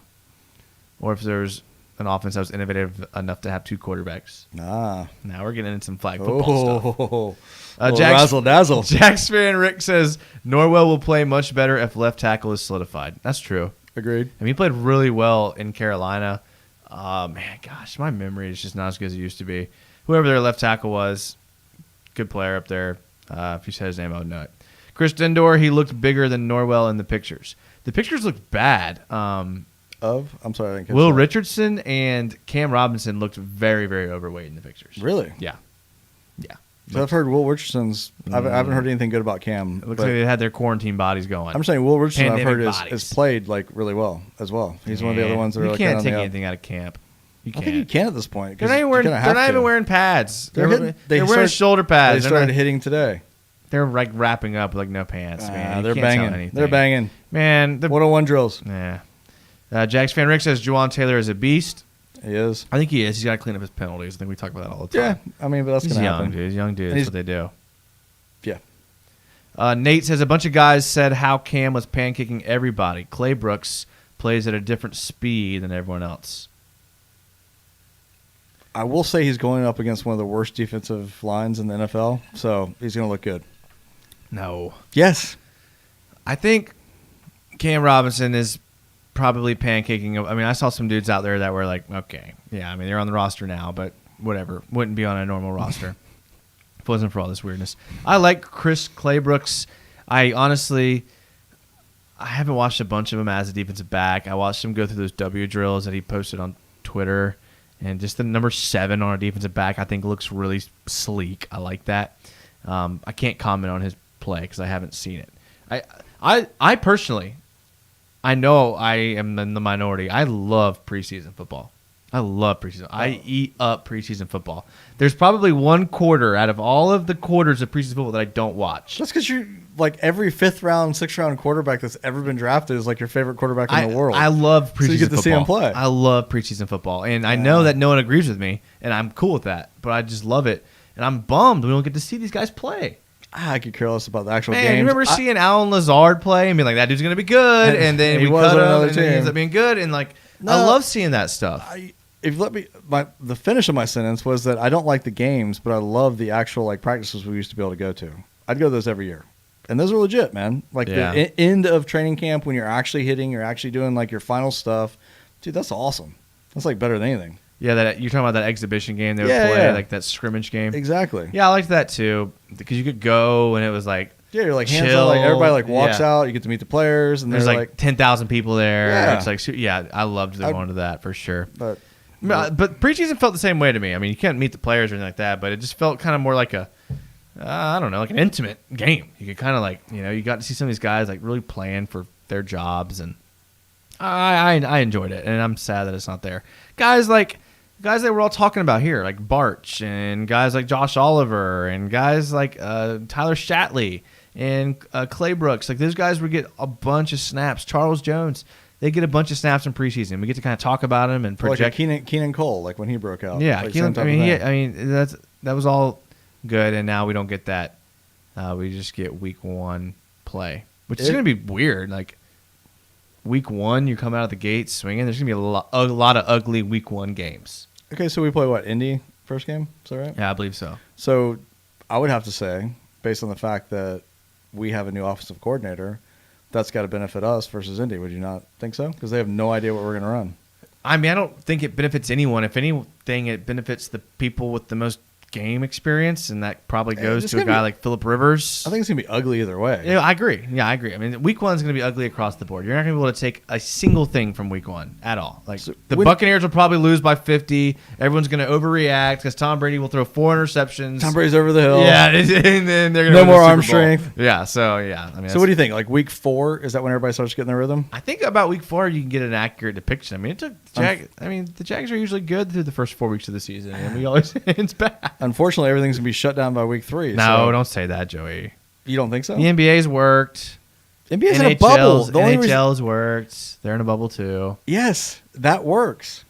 Or if there's an offense that was innovative enough to have two quarterbacks. Ah. Now we're getting into some flag football stuff. Oh. Jags- Razzle dazzle. Jags fan Rick says Norwell will play much better if left tackle is solidified. That's true. Agreed. I mean, he played really well in Carolina. Man, gosh, my memory is just not as good as it used to be. Whoever their left tackle was, good player up there. If you said his name, I would know it. Chris Dendor, he looked bigger than Norwell in the pictures. The pictures looked bad. of? I'm sorry, I didn't catch Will that. Richardson and Cam Robinson looked very, very overweight in the pictures. Really? Yeah. Yeah. 'Cause I've heard Will Richardson's. I haven't heard anything good about Cam. It looks but like they had their quarantine bodies going. I'm saying Will Richardson, I've heard, Pandemic is bodies. played like really well as well. He's one of the other ones that are You like can't right on take the up. anything out of camp. You I can't. think you can at this point. They're 'cause not even wearing. you're gonna They're not have even to. wearing pads. They're They're wearing started- shoulder pads. They started hitting today. They're like wrapping up with like no pants. Man, You They're can't tell banging. anything. They're banging. Man, the 101 drills. yeah. Jags fan Rick says Juwan Taylor is a beast. He is. I think he is. He's got to clean up his penalties. I think we talk about that all the Yeah, time. I mean, but that's He's gonna young, happen. dude. He's young dude. And That's what they do. Yeah. Nate says a bunch of guys said how Cam was pancaking everybody. Clay Brooks plays at a different speed than everyone else. I will say he's going up against one of the worst defensive lines in the NFL, so he's going to look good. No. Yes. I think Cam Robinson is probably pancaking. I mean, I saw some dudes out there that were like, okay, yeah, I mean, they're on the roster now, but whatever. Wouldn't be on a normal roster if it wasn't for all this weirdness. I like Chris Claybrooks. I haven't watched a bunch of him as a defensive back. I watched him go through those W drills that he posted on Twitter. And just the number 7 on our defensive back, I think, looks really sleek. I like that. I can't comment on his play because I haven't seen it. I personally, I know I am in the minority. I love preseason football. I love preseason. I eat up preseason football. There's probably one quarter out of all of the quarters of preseason football that I don't watch. That's because you're like every 5th round, 6th round quarterback that's ever been drafted is like your favorite quarterback in the world. I love preseason football. So you get to see him play. I love preseason football. And I know that no one agrees with me, and I'm cool with that. But I just love it. And I'm bummed we don't get to see these guys play. I could care less about the actual Man, games. you remember seeing Alan Lazard play and being like, that dude's going to be good. And then he we was cut on him, another and then he ends team. up being good. And like, No. I love seeing that stuff. If you let me, the finish of my sentence was that I don't like the games, but I love the actual like practices we used to be able to go to. I'd go to those every year, and those are legit, man. Like Yeah. the end of training camp when you're actually hitting, you're actually doing like your final stuff, dude. That's awesome. That's like better than anything. Yeah, that you're talking about that exhibition game they would Yeah, play, yeah. like that scrimmage game. Exactly. Yeah, I liked that too because you could go and it was like, Yeah, you're like hands chill. out, like everybody like walks Yeah. out. You get to meet the players, and there's they're like 10,000 people there. Yeah. It's like, yeah, I loved going to that for sure. but But preseason felt the same way to me. I mean, you can't meet the players or anything like that, but it just felt kind of more like I don't know, like an intimate game. You could kind of like, you got to see some of these guys like really playing for their jobs, and I enjoyed it, and I'm sad that it's not there. Guys that we're all talking about here, like Barch, and guys like Josh Oliver, and guys like Tyler Shatley, and Clay Brooks, like those guys would get a bunch of snaps. Charles Jones, they get a bunch of snaps in preseason. We get to kind of talk about him and project. like Keenan Cole, like when he broke out. Yeah, like Keelan, same type of thing. that was all good, and now we don't get that. We just get week 1 play, which is going to be weird. Like week 1, you come out of the gate swinging. There's going to be a lot of ugly week 1 games. Okay, so we play what, Indy first game? Is that right? Yeah, I believe so. So I would have to say, based on the fact that we have a new offensive coordinator, that's got to benefit us versus Indy. Would you not think so? Because they have no idea what we're going to run. I mean, I don't think it benefits anyone. If anything, it benefits the people with the most game experience, and that probably goes to a guy like Phillip Rivers. I think it's going to be ugly either way. Yeah, I agree. I mean, week 1 is going to be ugly across the board. You're not going to be able to take a single thing from week 1 at all. Like the Buccaneers will probably lose by 50. Everyone's going to overreact because Tom Brady will throw 4 interceptions. Tom Brady's over the hill. Yeah, and then they're going to No win more the arm Super Bowl. strength. Yeah, so yeah. I mean, So what do you think? Like week 4, is that when everybody starts getting their rhythm? I think about week 4 you can get an accurate depiction. I mean, the Jags are usually good through the first 4 weeks of the season, and we always it's bad. Unfortunately, everything's going to be shut down by week 3. No, so don't say that, Joey. You don't think so? The NBA's worked. NBA's in a bubble. The only reason, NHL's worked. They're in a bubble too. yes, that works.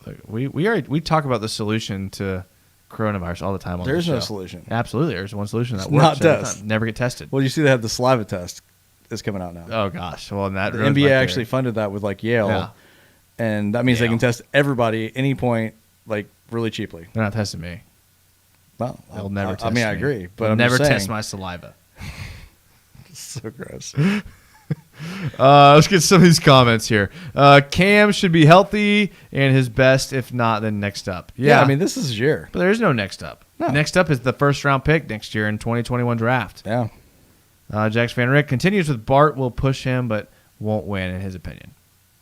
Look, we talk about the solution to coronavirus all the time on There's the no show. solution. Absolutely, there's one solution that It's works. not every test. time. Never get tested. Well, you see they have the saliva test is coming out now. Oh gosh, well that The ruins my NBA theory. actually funded that with like Yale, Yeah. and that means they Yale. can test everybody at any point, like really cheaply. They're not testing me. Well, They'll never test I mean, me. I agree, but They'll I'm never just saying, test my saliva. So gross. Let's get some of these comments here. Cam should be healthy and his best. If not, then next up. Yeah, I mean, this is his year. But there is no next up. No. Next up is the first round pick next year in 2021 draft. Yeah. Jax Van Rick continues with Bart will push him, but won't win in his opinion.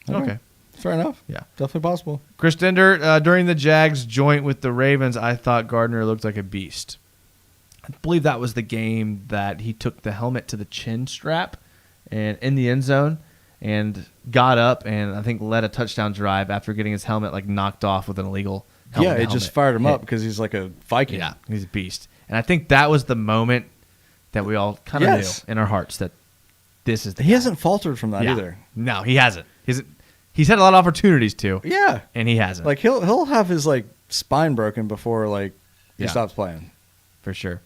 Okay. Fair enough. Yeah. Definitely possible. Chris Dender, during the Jags joint with the Ravens, I thought Gardner looked like a beast. I believe that was the game that he took the helmet to the chin strap and in the end zone and got up and I think led a touchdown drive after getting his helmet like knocked off with an illegal helmet. Yeah, it just fired him up because he's like a Viking. Yeah, he's a beast. And I think that was the moment that we all kind of knew in our hearts that this is the He guy. hasn't faltered from that either. No, he hasn't. He's had a lot of opportunities to. Yeah. And he hasn't. Like he'll have his like spine broken before like he stops playing. For sure.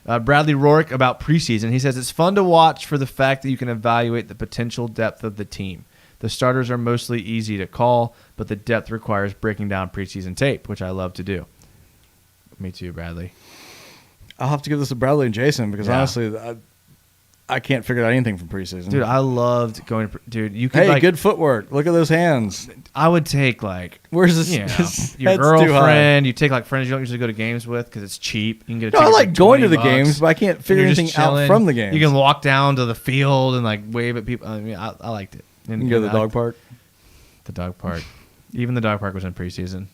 Bradley Rourke about preseason. He says it's fun to watch for the fact that you can evaluate the potential depth of the team. The starters are mostly easy to call, but the depth requires breaking down preseason tape, which I love to do. Me too, Bradley. I'll have to give this to Bradley and Jason because honestly, I can't figure out anything from preseason. Dude, I loved going to dude, you could good footwork. Look at those hands. I would take where's this? Your girlfriend. You take like friends you don't usually go to games with because it's cheap. You can get a ticket I like for going to the $20, games, but I can't figure anything out from the games. You can walk down to the field and like wave at people. I mean, I liked it. And, you can go to the dog park. The dog park. Even the dog park was in preseason.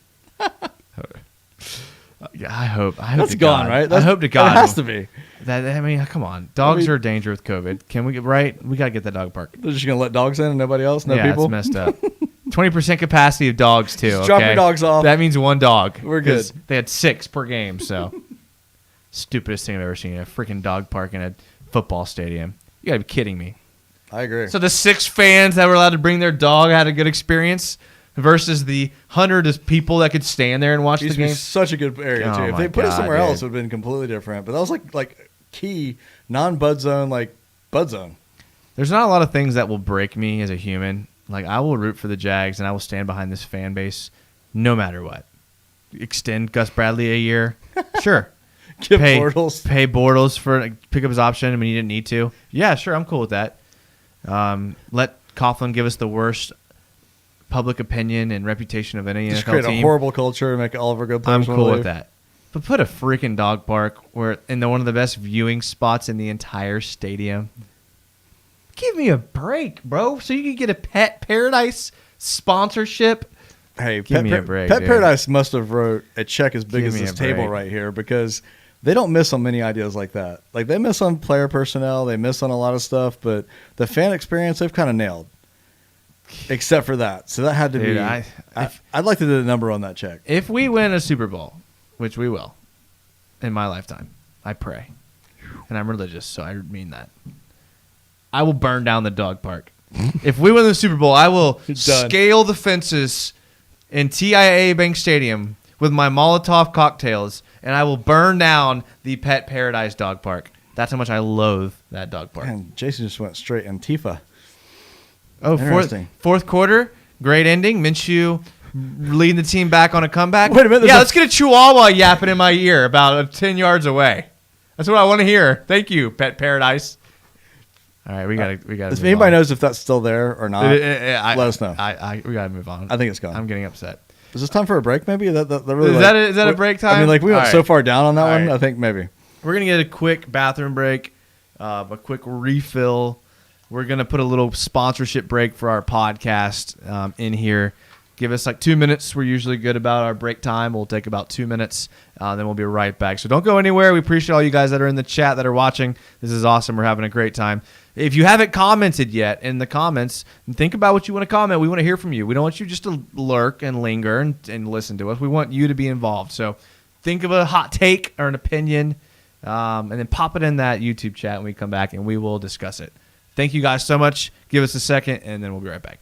Yeah, I hope that's to gone, God. right? I hope to God. It has to be. I mean, come on. Dogs are a danger with COVID. Can we get right? We got to get that dog park. They're just going to let dogs in and nobody else? No people? It's messed up. 20% capacity of dogs, too. Just drop your dogs off. That means one dog. We're good. They had 6 per game, so. Stupidest thing I've ever seen. A freaking dog park in a football stadium. You got to be kidding me. I agree. So the 6 fans that were allowed to bring their dog had a good experience versus the 100 people that could stand there and watch the game. Such a good area, too. If they put it somewhere else, it would have been completely different. But that was like key, non-bud zone, like bud zone. There's not a lot of things that will break me as a human. Like, I will root for the Jags, and I will stand behind this fan base no matter what. Extend Gus Bradley a year. Sure. Pay Bortles for pick up his option when he didn't need to. Yeah, sure, I'm cool with that. Let Coughlin give us the worst public opinion and reputation of any just NFL team. Create a horrible culture and make all of our good players. I'm cool with that. But put a freaking dog park where in one of the best viewing spots in the entire stadium. Give me a break, bro. So you can get a Pet Paradise sponsorship. Hey, give me a break. Pet Paradise must have wrote a check as big as this table right here because they don't miss on many ideas like that. Like they miss on player personnel, they miss on a lot of stuff, but the fan experience they've kind of nailed. Except for that. So that had to be I'd like to do the number on that check. If we win a Super Bowl, which we will in my lifetime, I pray. And I'm religious, so I mean that. I will burn down the dog park. If we win the Super Bowl, I will scale the fences in TIAA Bank Stadium with my Molotov cocktails, and I will burn down the Pet Paradise dog park. That's how much I loathe that dog park. And Jason just went straight Antifa. Oh, fourth quarter, great ending. Minshew leading the team back on a comeback. Wait a minute. Yeah, let's get a chihuahua yapping in my ear about 10 yards away. That's what I want to hear. Thank you, Pet Paradise. All right, we got to. If anybody knows if that's still there or not, let us know. We got to move on. I think it's gone. I'm getting upset. Is this time for a break? Maybe is that a break time? I mean, like we went so far down on that one. I think maybe we're gonna get a quick bathroom break, a quick refill. We're gonna put a little sponsorship break for our podcast in here. Give us like 2 minutes. We're usually good about our break time. We'll take about 2 minutes. Then we'll be right back. So don't go anywhere. We appreciate all you guys that are in the chat that are watching. This is awesome. We're having a great time. If you haven't commented yet in the comments, think about what you want to comment. We want to hear from you. We don't want you just to lurk and linger and listen to us. We want you to be involved. So think of a hot take or an opinion, and then pop it in that YouTube chat when we come back, and we will discuss it. Thank you guys so much. Give us a second, and then we'll be right back.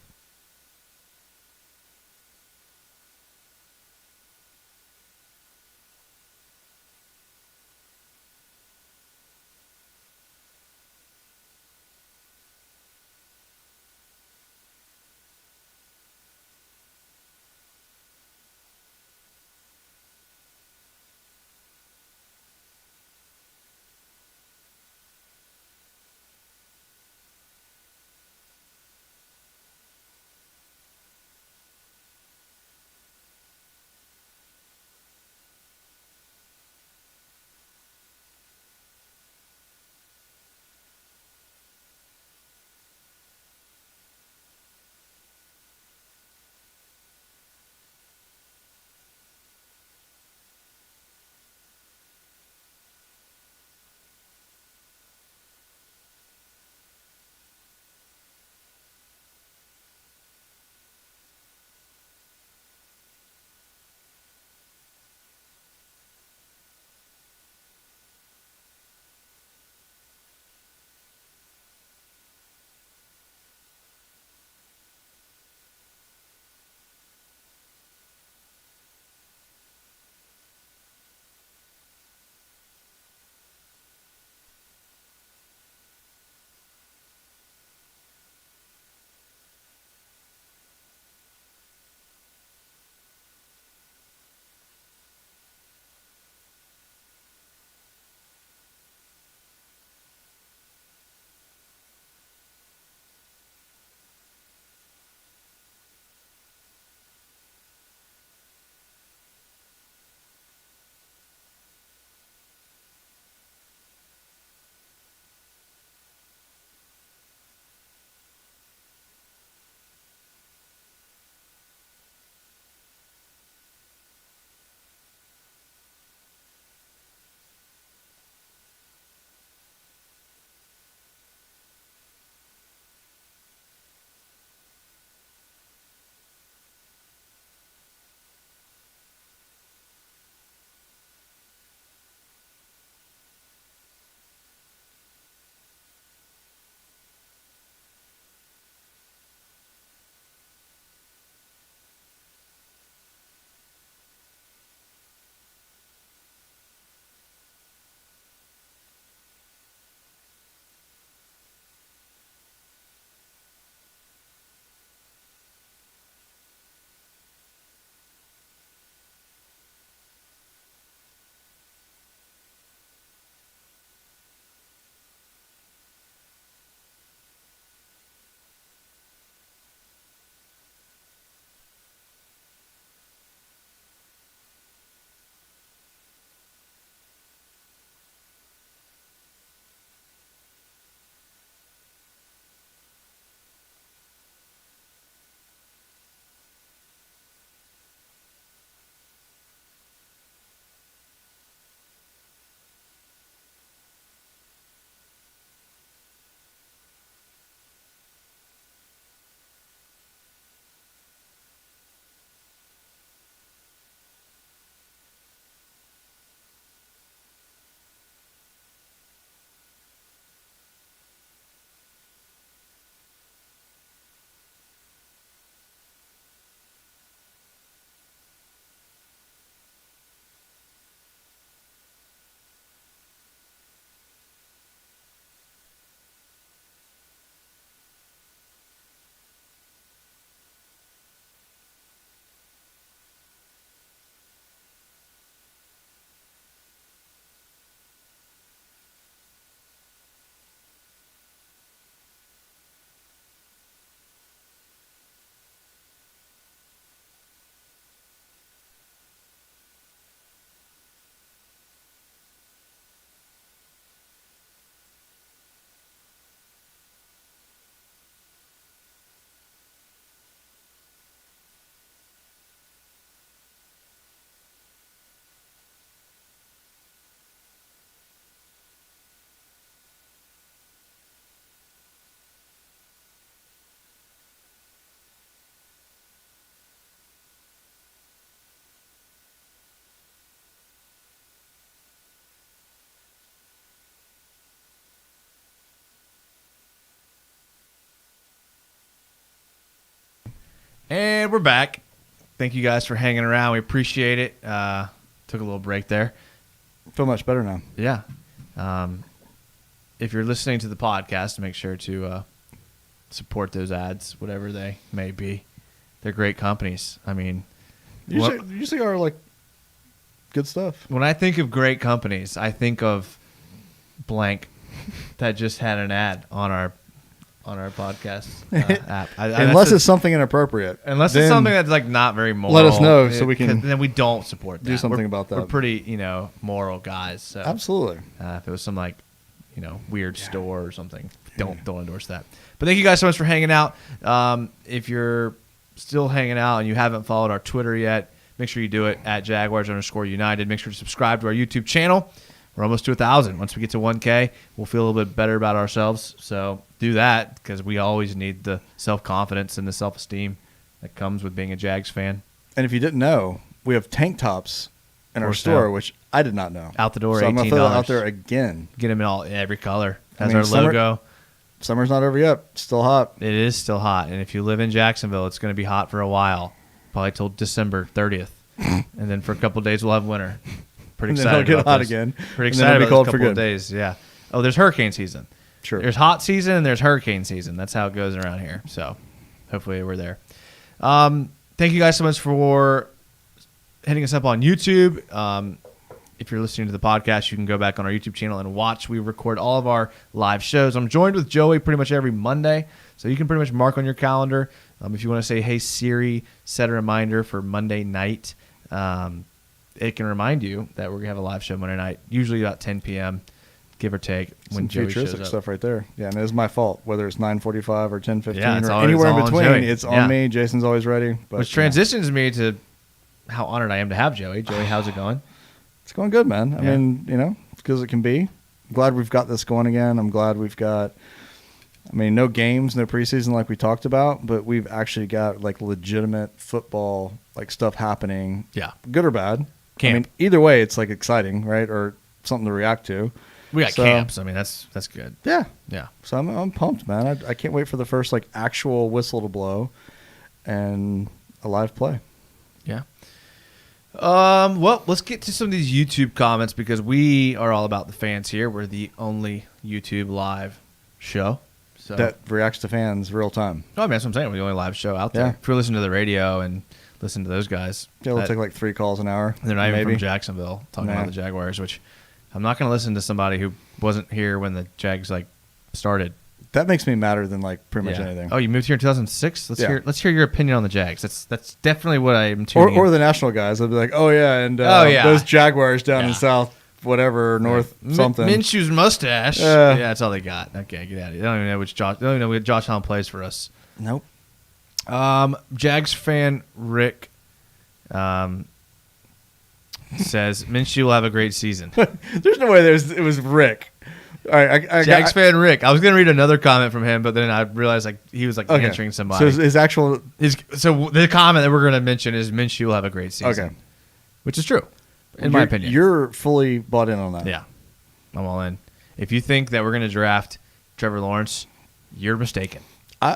And we're back. Thank you guys for hanging around. We appreciate it. Took a little break there. Feel much better now. Yeah. If you're listening to the podcast, make sure to support those ads, whatever they may be. They're great companies. I mean, Usually are like good stuff. when I think of great companies, I think of blank that just had an ad on our podcast app. Unless it's something inappropriate. Unless it's something that's like not very moral. Let us know so we can then we don't support that. do something about that. We're pretty, moral guys. So Absolutely. if it was some like, weird store or something, don't endorse that. But thank you guys so much for hanging out. If you're still hanging out and you haven't followed our Twitter yet, make sure you do it at Jaguars_United. Make sure to subscribe to our YouTube channel. We're almost to 1,000. Once we get to 1K, we'll feel a little bit better about ourselves. So do that because we always need the self-confidence and the self-esteem that comes with being a Jags fan. And if you didn't know, we have tank tops in our store, which I did not know. Out the door, so $18. I'm going to throw that out there again. Get them in every color. Has our logo. Summer's not over yet. Still hot. It is still hot. And if you live in Jacksonville, it's going to be hot for a while. Probably till December 30th. And then for a couple of days, we'll have winter. Pretty excited. And then it'll about get hot this. again. Pretty And then excited it'll be about cold this for couple of good. days. Yeah. Oh, there's hurricane season. Sure. There's hot season and there's hurricane season. That's how it goes around here. So hopefully we're there. Thank you guys so much for hitting us up on YouTube. If you're listening to the podcast, you can go back on our YouTube channel and watch. We record all of our live shows. I'm joined with Joey pretty much every Monday, so you can pretty much mark on your calendar. If you want to say, hey, Siri, set a reminder for Monday night, it can remind you that we're going to have a live show Monday night, usually about 10 p.m., give or take, when Some Joey shows futuristic up. stuff right there. Yeah, and it is my fault, whether it's 9:45 or 10:15 Yeah, or anywhere in it's all on between. Joey. It's Yeah. on me. Jason's always ready. But, Which transitions me to how honored I am to have Joey. Joey, how's it going? It's going good, man. I Yeah. mean, as good as it can be. I'm glad we've got this going again. I'm glad we've got, no games, no preseason like we talked about, but we've actually got like legitimate football like stuff happening. Yeah. Good or bad. Camp. I mean, either way, it's like exciting, right? Or something to react to. We got So- camps. I mean, that's good. Yeah. Yeah. So I'm pumped, man. I can't wait for the first like actual whistle to blow and a live play. Yeah. Well, let's get to some of these YouTube comments because we are all about the fans here. We're the only YouTube live show. So That reacts to fans real time. I mean, that's what I'm saying. We're the only live show out there. Yeah. If you're listening to the radio and listen to those guys, Yeah, we'll take like 3 calls an hour. they're not even maybe. from Jacksonville talking Nah. about the Jaguars, which I'm not going to listen to somebody who wasn't here when the Jags started. That makes me madder than like pretty much Yeah. anything. Oh, you moved here in 2006? Yeah. Let's hear your opinion on the Jags. That's definitely what I'm tuning Or in. the national guys. They'll be like, oh yeah, and Oh, yeah. those Jaguars down Yeah. in South whatever North something. Minshew's mustache. Yeah, that's all they got. Okay, get out of here. They don't even know which Josh. They don't even know what Josh Allen plays for us. Nope. Jags fan Rick says Minshew will have a great season. There's no way it was Rick. All right, Jags fan Rick. I was gonna read another comment from him, but then I realized he was okay. answering somebody. So his actual So the comment that we're gonna mention is Minshew will have a great season. okay, Which is true, in my opinion. You're fully bought in on that. Yeah, I'm all in. If you think that we're gonna draft Trevor Lawrence, you're mistaken.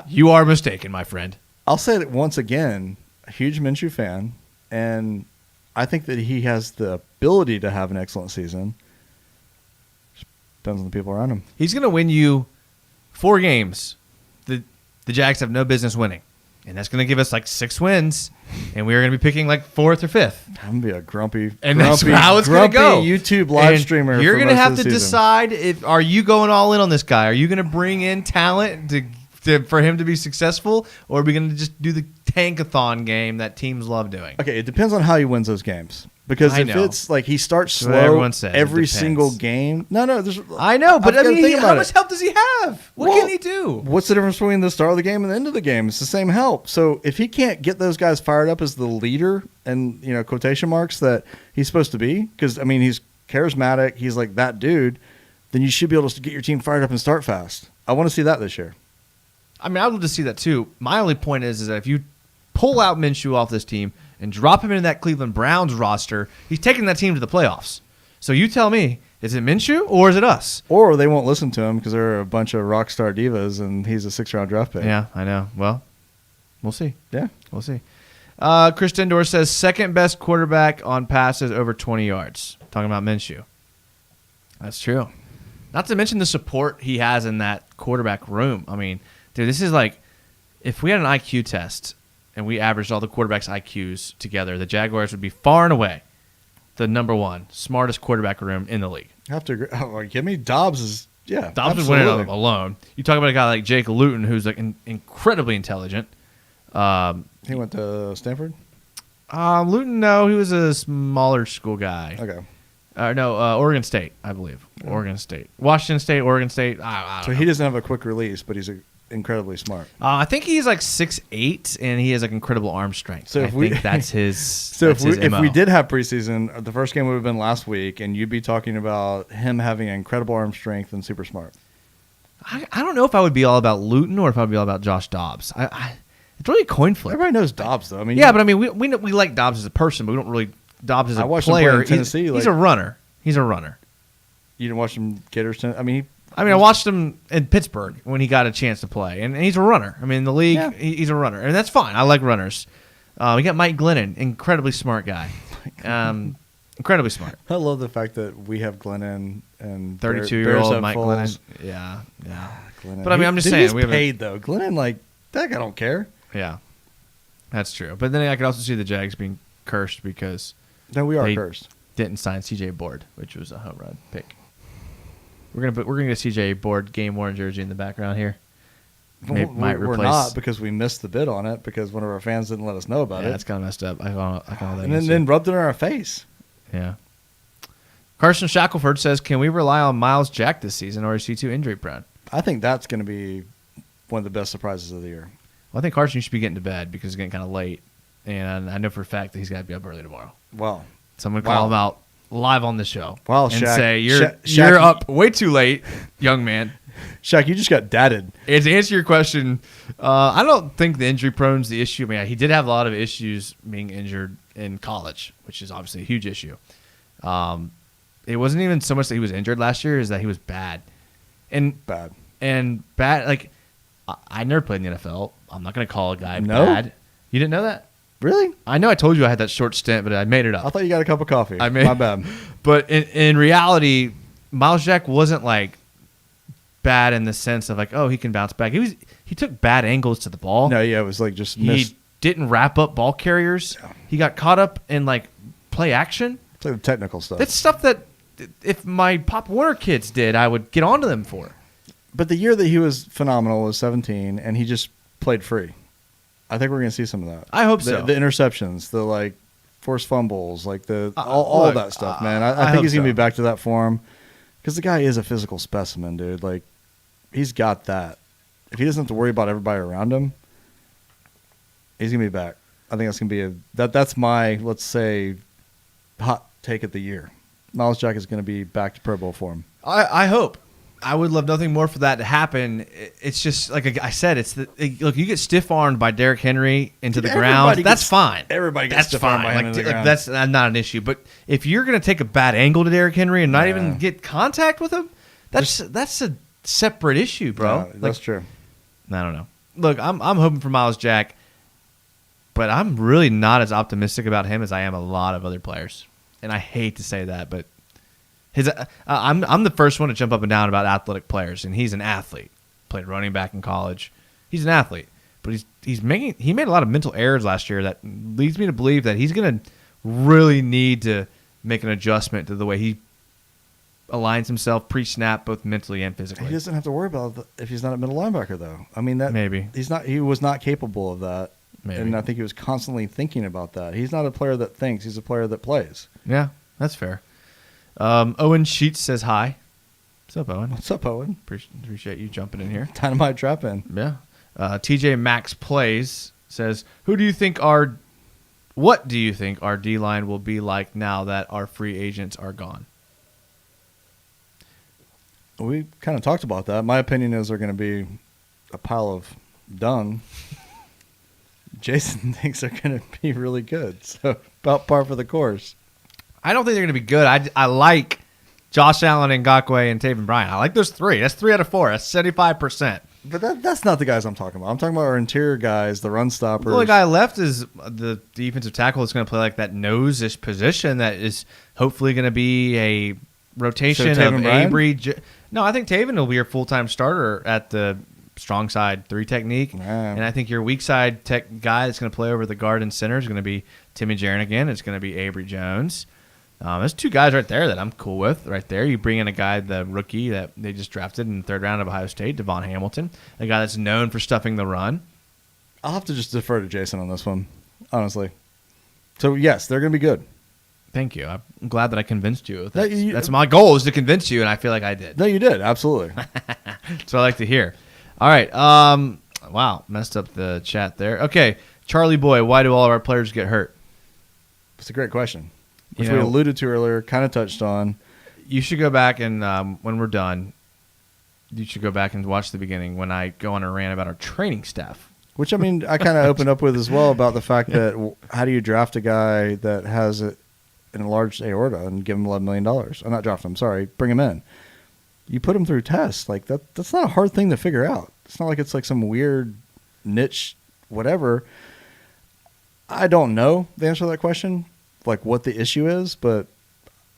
You are mistaken, my friend. I'll say it once again. A huge Minshew fan, and I think that he has the ability to have an excellent season. Depends on the people around him. He's going to win you 4 games the Jags have no business winning. And that's going to give us like 6 wins. And we're going to be picking like 4th or 5th. I'm going to be a grumpy, And that's how it's going to go. YouTube live And streamer. You're going to to have to decide are you going all in on this guy? Are you going to bring in talent for him to be successful? Or are we going to just do the tankathon game that teams love doing? Okay, it depends on how he wins those games. Because I if know. it's like he starts That's what slow everyone says. It every depends. single game. No, there's. I know, but I've gotta think how about much it. help does he have? What Well, can he do? What's the difference between the start of the game and the end of the game? It's the same help. So if he can't get those guys fired up as the leader and quotation marks that he's supposed to be, because I mean he's charismatic, he's like that dude, then you should be able to get your team fired up and start fast. I want to see that this year. I mean, I'd love to see that too. My only point is that if you pull out Minshew off this team and drop him into that Cleveland Browns roster, he's taking that team to the playoffs. So you tell me, is it Minshew or is it us? Or they won't listen to him because they're a bunch of rock star divas and he's a 6th-round draft pick. Yeah, I know. Well, We'll see. Yeah. We'll see. Chris Dendor says second best quarterback on passes over 20 yards. Talking about Minshew. That's true. Not to mention the support he has in that quarterback room. I mean, dude, this is like if we had an IQ test and we averaged all the quarterbacks' IQs together, the Jaguars would be far and away the number one smartest quarterback room in the league. I have to agree. Oh, give me Dobbs is Dobbs would win it alone. You talk about a guy like Jake Luton, who's like incredibly intelligent. He went to Stanford? Luton, no, he was a smaller school guy. Okay. Oregon State, I believe. Yeah. Oregon State. Washington State, Oregon State. I don't know. He doesn't have a quick release, but he's incredibly smart. I think he's like 6'8", and he has like incredible arm strength. So I think that's his. So if we did have preseason, the first game would have been last week, and you'd be talking about him having incredible arm strength and super smart. I don't know if I would be all about Luton or if I would be all about Josh Dobbs. It's really a coin flip. Everybody knows Dobbs, though. I mean, yeah, but I mean, we like Dobbs as a person, but we don't really. Dobbs as a player. Tennessee, he's a runner. He's a runner. You didn't watch him Gators? I watched him in Pittsburgh when he got a chance to play, and he's a runner. I mean, in the league, he's a runner, and that's fine. I like runners. We got Mike Glennon, incredibly smart guy. Incredibly smart. I love the fact that we have Glennon and 32-year-old Mike Glennon. Yeah. Glennon. But I mean, I'm just saying, we have paid though. Glennon, like that guy don't care. Yeah, that's true. But then I could also see the Jags being cursed because we are cursed. Didn't sign C.J. Board, which was a home run pick. We're gonna get C.J. Board game worn jersey in the background here. We're not because we missed the bid on it because one of our fans didn't let us know about it. Yeah, that's kind of messed up. And then rubbed it in our face. Yeah. Carson Shackelford says, "Can we rely on Miles Jack this season, or is he too injury prone?" I think that's going to be one of the best surprises of the year. Well, I think Carson, you should be getting to bed because it's getting kind of late, and I know for a fact that he's got to be up early tomorrow. Wow. So I'm going to call him out live on the show. Wow, and Shaq, say, you're up way too late, young man. Shaq, you just got dadded. And to answer your question, I don't think the injury prone is the issue. I mean, he did have a lot of issues being injured in college, which is obviously a huge issue. It wasn't even so much that he was injured last year, is that he was bad. Bad. Like, I never played in the NFL. I'm not going to call a guy bad. You didn't know that? Really? I know I told you I had that short stint, but I made it up. I thought you got a cup of coffee. My bad. But in reality, Miles Jack wasn't like bad in the sense of like, oh, he can bounce back. He took bad angles to the ball. No, yeah, it was like just he didn't wrap up ball carriers. Yeah. He got caught up in like play action. It's like the technical stuff. That's stuff that if my Pop Warner kids did, I would get onto them for. But the year that he was phenomenal was 17, and he just played free. I think we're going to see some of that. I hope so. The interceptions, the like forced fumbles, like all that stuff, man. I think he's going to be back to that form because the guy is a physical specimen, dude. Like he's got that. If he doesn't have to worry about everybody around him, he's going to be back. I think that's going to be that's my, let's say, hot take of the year. Miles Jack is going to be back to Pro Bowl form. I hope. I would love nothing more for that to happen. It's just like I said. Look, you get stiff armed by Derrick Henry into the ground. That's fine. Everybody gets stiff armed by him into the ground. That's not an issue. But if you're going to take a bad angle to Derrick Henry and not even get contact with him, that's a separate issue, bro. Yeah, that's true. I don't know. Look, I'm hoping for Miles Jack, but I'm really not as optimistic about him as I am a lot of other players. And I hate to say that, but I'm the first one to jump up and down about athletic players, and he's an athlete. Played running back in college. He's an athlete, but he made a lot of mental errors last year that leads me to believe that he's going to really need to make an adjustment to the way he aligns himself pre-snap, both mentally and physically. He doesn't have to worry about it if he's not a middle linebacker, though. I mean, that maybe he's not. He was not capable of that, and I think he was constantly thinking about that. He's not a player that thinks; he's a player that plays. Yeah, that's fair. Owen Sheets says hi. What's up, Owen? What's up, Owen? Appreciate you jumping in here. Dynamite drop in. Yeah. TJ Max Plays says, what do you think our D-line will be like now that our free agents are gone? We kind of talked about that. My opinion is they're going to be a pile of dung. Jason thinks they're going to be really good. So about par for the course. I don't think they're going to be good. I like Josh Allen, Ngakoue, and Taven Bryan. I like those three. That's 3 out of 4. That's 75%. But that's not the guys I'm talking about. I'm talking about our interior guys, the run stoppers. The only guy left is the defensive tackle that's going to play like that nose-ish position that is hopefully going to be a rotation So of Taven Bryan? Avery. No, I think Taven will be your full-time starter at the strong side 3 technique. Yeah. And I think your weak side tech guy that's going to play over the guard and center is going to be Timmy Jernigan. It's going to be Avery Jones. There's 2 guys right there that I'm cool with right there. You bring in a guy, the rookie that they just drafted in the 3rd round of Ohio State, Devon Hamilton, a guy that's known for stuffing the run. I'll have to just defer to Jason on this one, honestly. So, yes, they're going to be good. Thank you. I'm glad that I convinced you. No, That's my goal, is to convince you, and I feel like I did. No, you did. Absolutely. That's what I like to hear. All right. Wow, messed up the chat there. Okay, Charlie Boy, why do all of our players get hurt? It's a great question, which You we know- alluded to earlier, kind of touched on. You should go back and when we're done, you should go back and watch the beginning when I go on a rant about our training staff. Which, I mean, I kind of opened up with as well about the fact that how do you draft a guy that has an enlarged aorta and give him $11 million? I'm not draft him, sorry. Bring him in. You put him through tests. Like, that's not a hard thing to figure out. It's not like it's like some weird niche whatever. I don't know the answer to that question, like what the issue is, but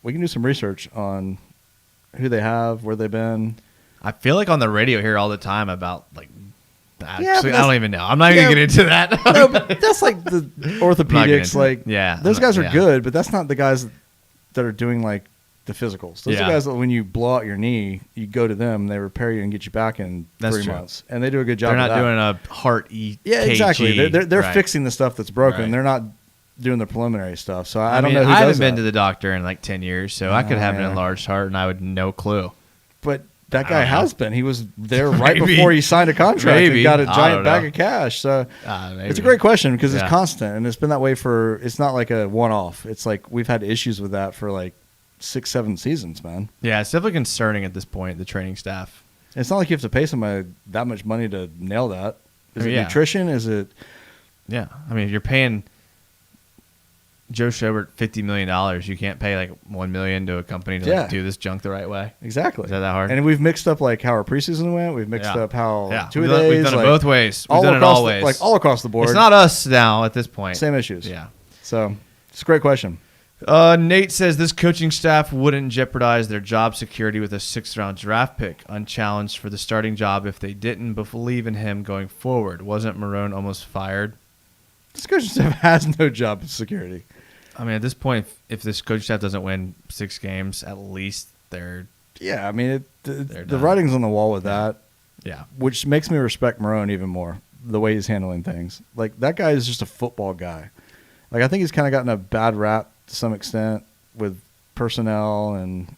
we can do some research on who they have, where they've been. I feel like on the radio here all the time about like. Yeah, Actually, but I don't even know. I'm not even yeah. going to get into that. No, but that's like the orthopedics. into Like, it. Yeah, those guys are yeah. good, but that's not the guys that are doing like the physicals. Those Yeah. are guys that when you blow out your knee, you go to them, they repair you and get you back in That's 3 true. months, and they do a good job. They're of not that. doing a heart EKG. Yeah, exactly. They're Right. fixing the stuff that's broken. Right. They're not doing the preliminary stuff. So I I don't mean, know who I does haven't been that. to the doctor in like 10 years, so I could have an yeah. enlarged heart and I would no clue. But that I guy don't know. has been. He was there right Maybe. before he signed a contract Maybe. and got a I giant don't bag know. of cash. So Maybe. it's a great question because Yeah. it's constant and it's been that way for. It's not like a one-off. It's like we've had issues with that for like 6-7 seasons, man. Yeah, it's definitely concerning at this point, the training staff. It's not like you have to pay somebody that much money to nail that. Is it Yeah. nutrition? Is it? Yeah. I mean, if you're paying Joe Schobert $50 million, you can't pay like $1 million to a company to Yeah. like, do this junk the right way. Exactly. Is that hard? And we've mixed up like how our preseason went. We've mixed Yeah. up how Yeah. 2 We've days. done, we've done like, it both ways. We've all done it across all the, ways. like all across the board. It's not us now at this point. Same issues. Yeah. So it's a great question. Nate says this coaching staff wouldn't jeopardize their job security with a 6th-round draft pick, unchallenged for the starting job if they didn't believe in him going forward. Wasn't Marone almost fired? This coaching staff has no job security. I mean, at this point, if this coaching staff doesn't win 6 games, at least they're Yeah, I mean, They're the done. writing's on the wall with that, yeah. which makes me respect Marone even more, the way he's handling things. Like, that guy is just a football guy. Like, I think he's kind of gotten a bad rap to some extent with personnel and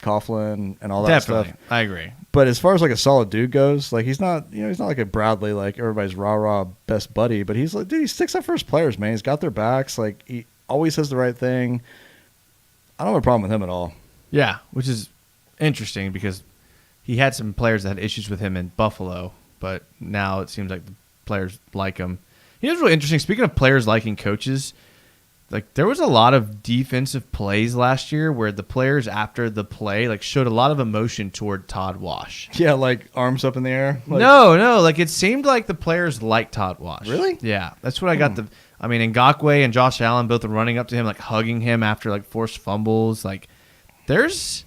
Coughlin and all that Definitely, stuff. I agree. But as far as like a solid dude goes, like he's not like a Bradley, like everybody's rah-rah best buddy, but he's like, dude, he sticks up for his players, man. He's got their backs. Like, he always says the right thing. I don't have a problem with him at all. Yeah, which is interesting because he had some players that had issues with him in Buffalo, but now it seems like the players like him. You know what's really interesting? Speaking of players liking coaches, like there was a lot of defensive plays last year where the players after the play like showed a lot of emotion toward Todd Wash. Yeah, like arms up in the air. Like, No, like it seemed like the players liked Todd Wash. Really? Yeah, that's what I got. I mean, Ngakoue and Josh Allen both running up to him, like hugging him after like forced fumbles. Like, there's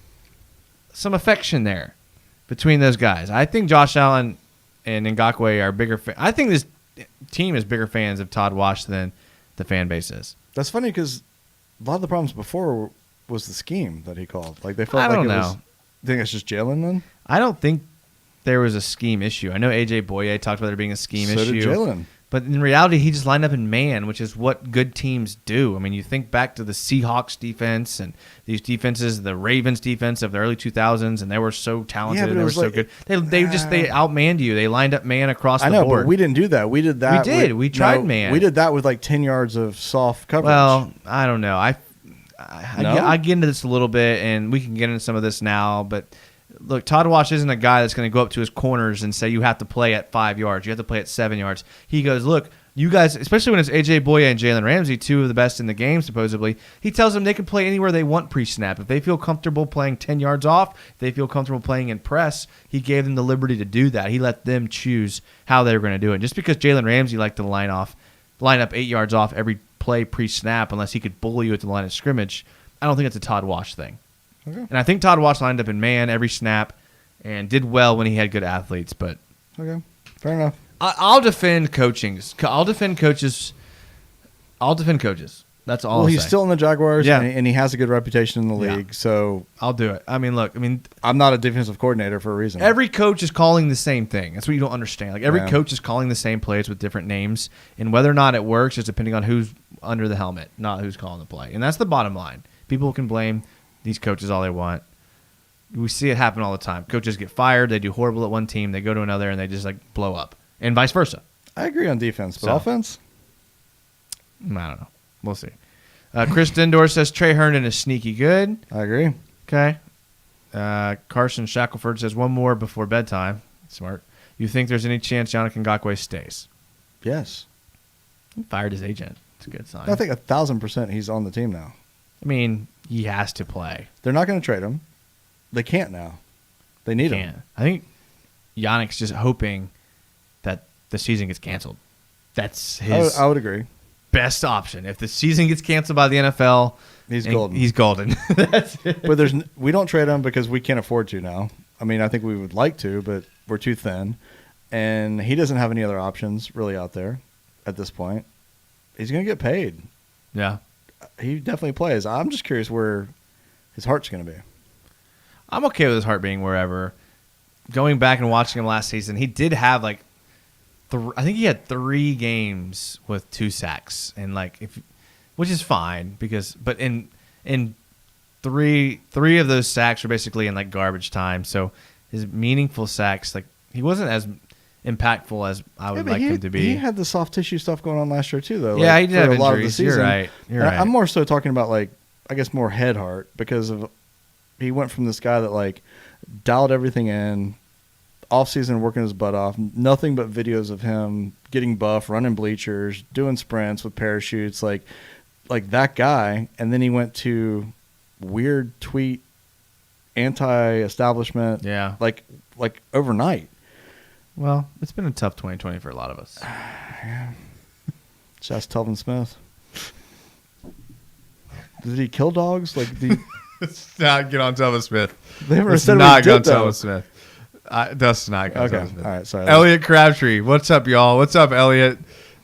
some affection there between those guys. I think Josh Allen and Ngakoue are bigger. I think this team is bigger fans of Todd Wash than the fan base is. That's funny because a lot of the problems before was the scheme that he called. Like they felt I like don't it know. was. Think it's just Jalen then? I don't think there was a scheme issue. I know AJ Boye talked about there being a scheme So issue. did Jalen. But in reality, he just lined up in man, which is what good teams do. I mean, you think back to the Seahawks defense and these defenses, the Ravens defense of the early 2000s, and they were so talented but and it they were was so like- good. They outmanned you. They lined up man across I the know, board. but we didn't do that. We did that. We did. We tried man. We did that with like 10 yards of soft coverage. Well, I don't know. No? I get into this a little bit, and we can get into some of this now. But look, Todd Wash isn't a guy that's going to go up to his corners and say you have to play at 5 yards. You have to play at 7 yards. He goes, look, you guys, especially when it's AJ Boya and Jalen Ramsey, two of the best in the game, supposedly, he tells them they can play anywhere they want pre-snap. If they feel comfortable playing 10 yards off, if they feel comfortable playing in press, he gave them the liberty to do that. He let them choose how they were going to do it. Just because Jalen Ramsey liked to line up 8 yards off every play pre-snap unless he could bully you at the line of scrimmage, I don't think it's a Todd Wash thing. Okay. And I think Todd Wash lined up in man every snap and did well when he had good athletes, but Okay. Fair enough. I'll defend coaching. I'll defend coaches. That's all. Well, I'll he's say. still in the Jaguars, Yeah. and he has a good reputation in the Yeah. league. So I'll do it. I mean, look. I'm not a defensive coordinator for a reason. Every coach is calling the same thing. That's what you don't understand. Like every Yeah. coach is calling the same plays with different names, and whether or not it works is depending on who's under the helmet, not who's calling the play. And that's the bottom line. People can blame these coaches all they want. We see it happen all the time. Coaches get fired. They do horrible at one team. They go to another, and they just like blow up, and vice versa. I agree on defense, but So- offense? I don't know. We'll see. Chris Dindor says Trey Herndon is sneaky good. I agree. Okay. Carson Shackelford says one more before bedtime. Smart. You think there's any chance Yannick Ngakoue stays? Yes. He fired his agent. It's a good sign. I think 1,000% he's on the team now. I mean, he has to play. They're not going to trade him. They can't now. They need him. Can't. I think Yannick's just hoping that the season gets canceled. That's his I would agree. best option. If the season gets canceled by the NFL, He's and golden. He's golden. That's it. But we don't trade him because we can't afford to now. I mean, I think we would like to, but we're too thin. And he doesn't have any other options really out there at this point. He's going to get paid. Yeah. He definitely plays. I'm just curious where his heart's going to be. I'm okay with his heart being wherever. Going back and watching him last season, he did have like, I think he had 3 games with 2 sacks, and which is fine but in 3 of those sacks were basically in like garbage time. So his meaningful sacks, like he wasn't as impactful as I would like him to be. He had the soft tissue stuff going on last year too, though. Yeah, like, he did for have a lot of the injuries. season. You're right. You're right. I'm more so talking about like I guess more head heart because of he went from this guy that like dialed everything in, off season working his butt off, nothing but videos of him getting buff, running bleachers, doing sprints with parachutes, like that guy, and then he went to weird tweet anti-establishment, Yeah. like overnight. Well, it's been a tough 2020 for a lot of us. Just ask Telvin Smith. Did he kill dogs? Like Let's not get on Telvin Smith. they never Let's said not we get on did, though. Telvin Smith. That's not good. Okay, all right, sorry. Elliot Crabtree, what's up, y'all? What's up, Elliot?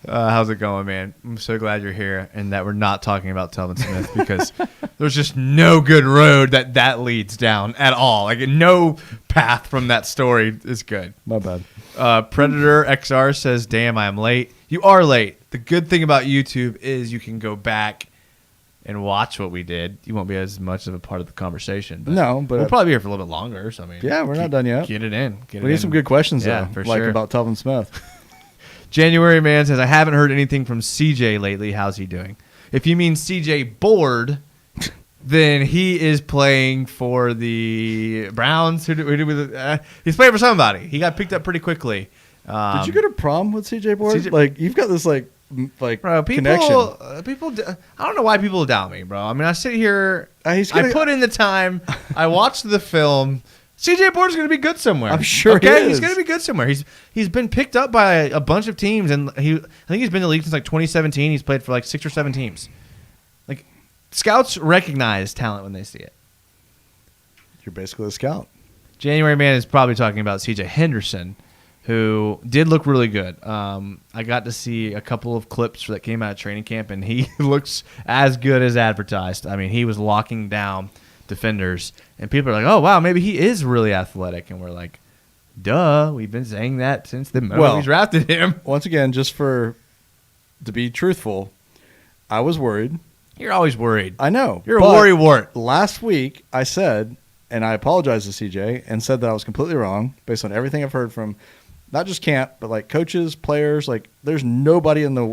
How's it going, man? I'm so glad you're here and that we're not talking about Telvin Smith because there's just no good road that leads down at all. Like no path from that story is good. My bad. Predator XR says, "Damn, I am late." You are late. The good thing about YouTube is you can go back and watch what we did. You won't be as much of a part of the conversation. No, but we'll probably be here for a little bit longer. So I mean, yeah, we're not done yet. Get it in. We need some good questions Yeah, though, for like sure. about Telvin Smith. January Man says, I haven't heard anything from CJ lately. How's he doing? If you mean CJ bored, then he is playing for the Browns. He's playing for somebody. He got picked up pretty quickly. Did you go to prom with CJ Board? CJ Like you've got this like bro, connection. people. I don't know why people doubt me, bro. I mean, I sit here. I He's gonna- put in the time. I watched the film. CJ Board's going to be good somewhere. I'm sure he He's is. going to be good somewhere. He's been picked up by a bunch of teams, and I think he's been in the league since like 2017. He's played for like 6 or 7 teams. Like scouts recognize talent when they see it. You're basically a scout. January Man is probably talking about CJ Henderson, who did look really good. I got to see a couple of clips that came out of training camp, and he looks as good as advertised. I mean, he was locking down defenders, and people are like, oh, wow, maybe he is really athletic. And we're like, duh, we've been saying that since the moment we drafted him. Once again, just to be truthful, I was worried. You're always worried. I know. You're a but worrywart. Last week, I said, and I apologized to CJ, and said that I was completely wrong based on everything I've heard from not just camp, but like coaches, players. Like, there's nobody in the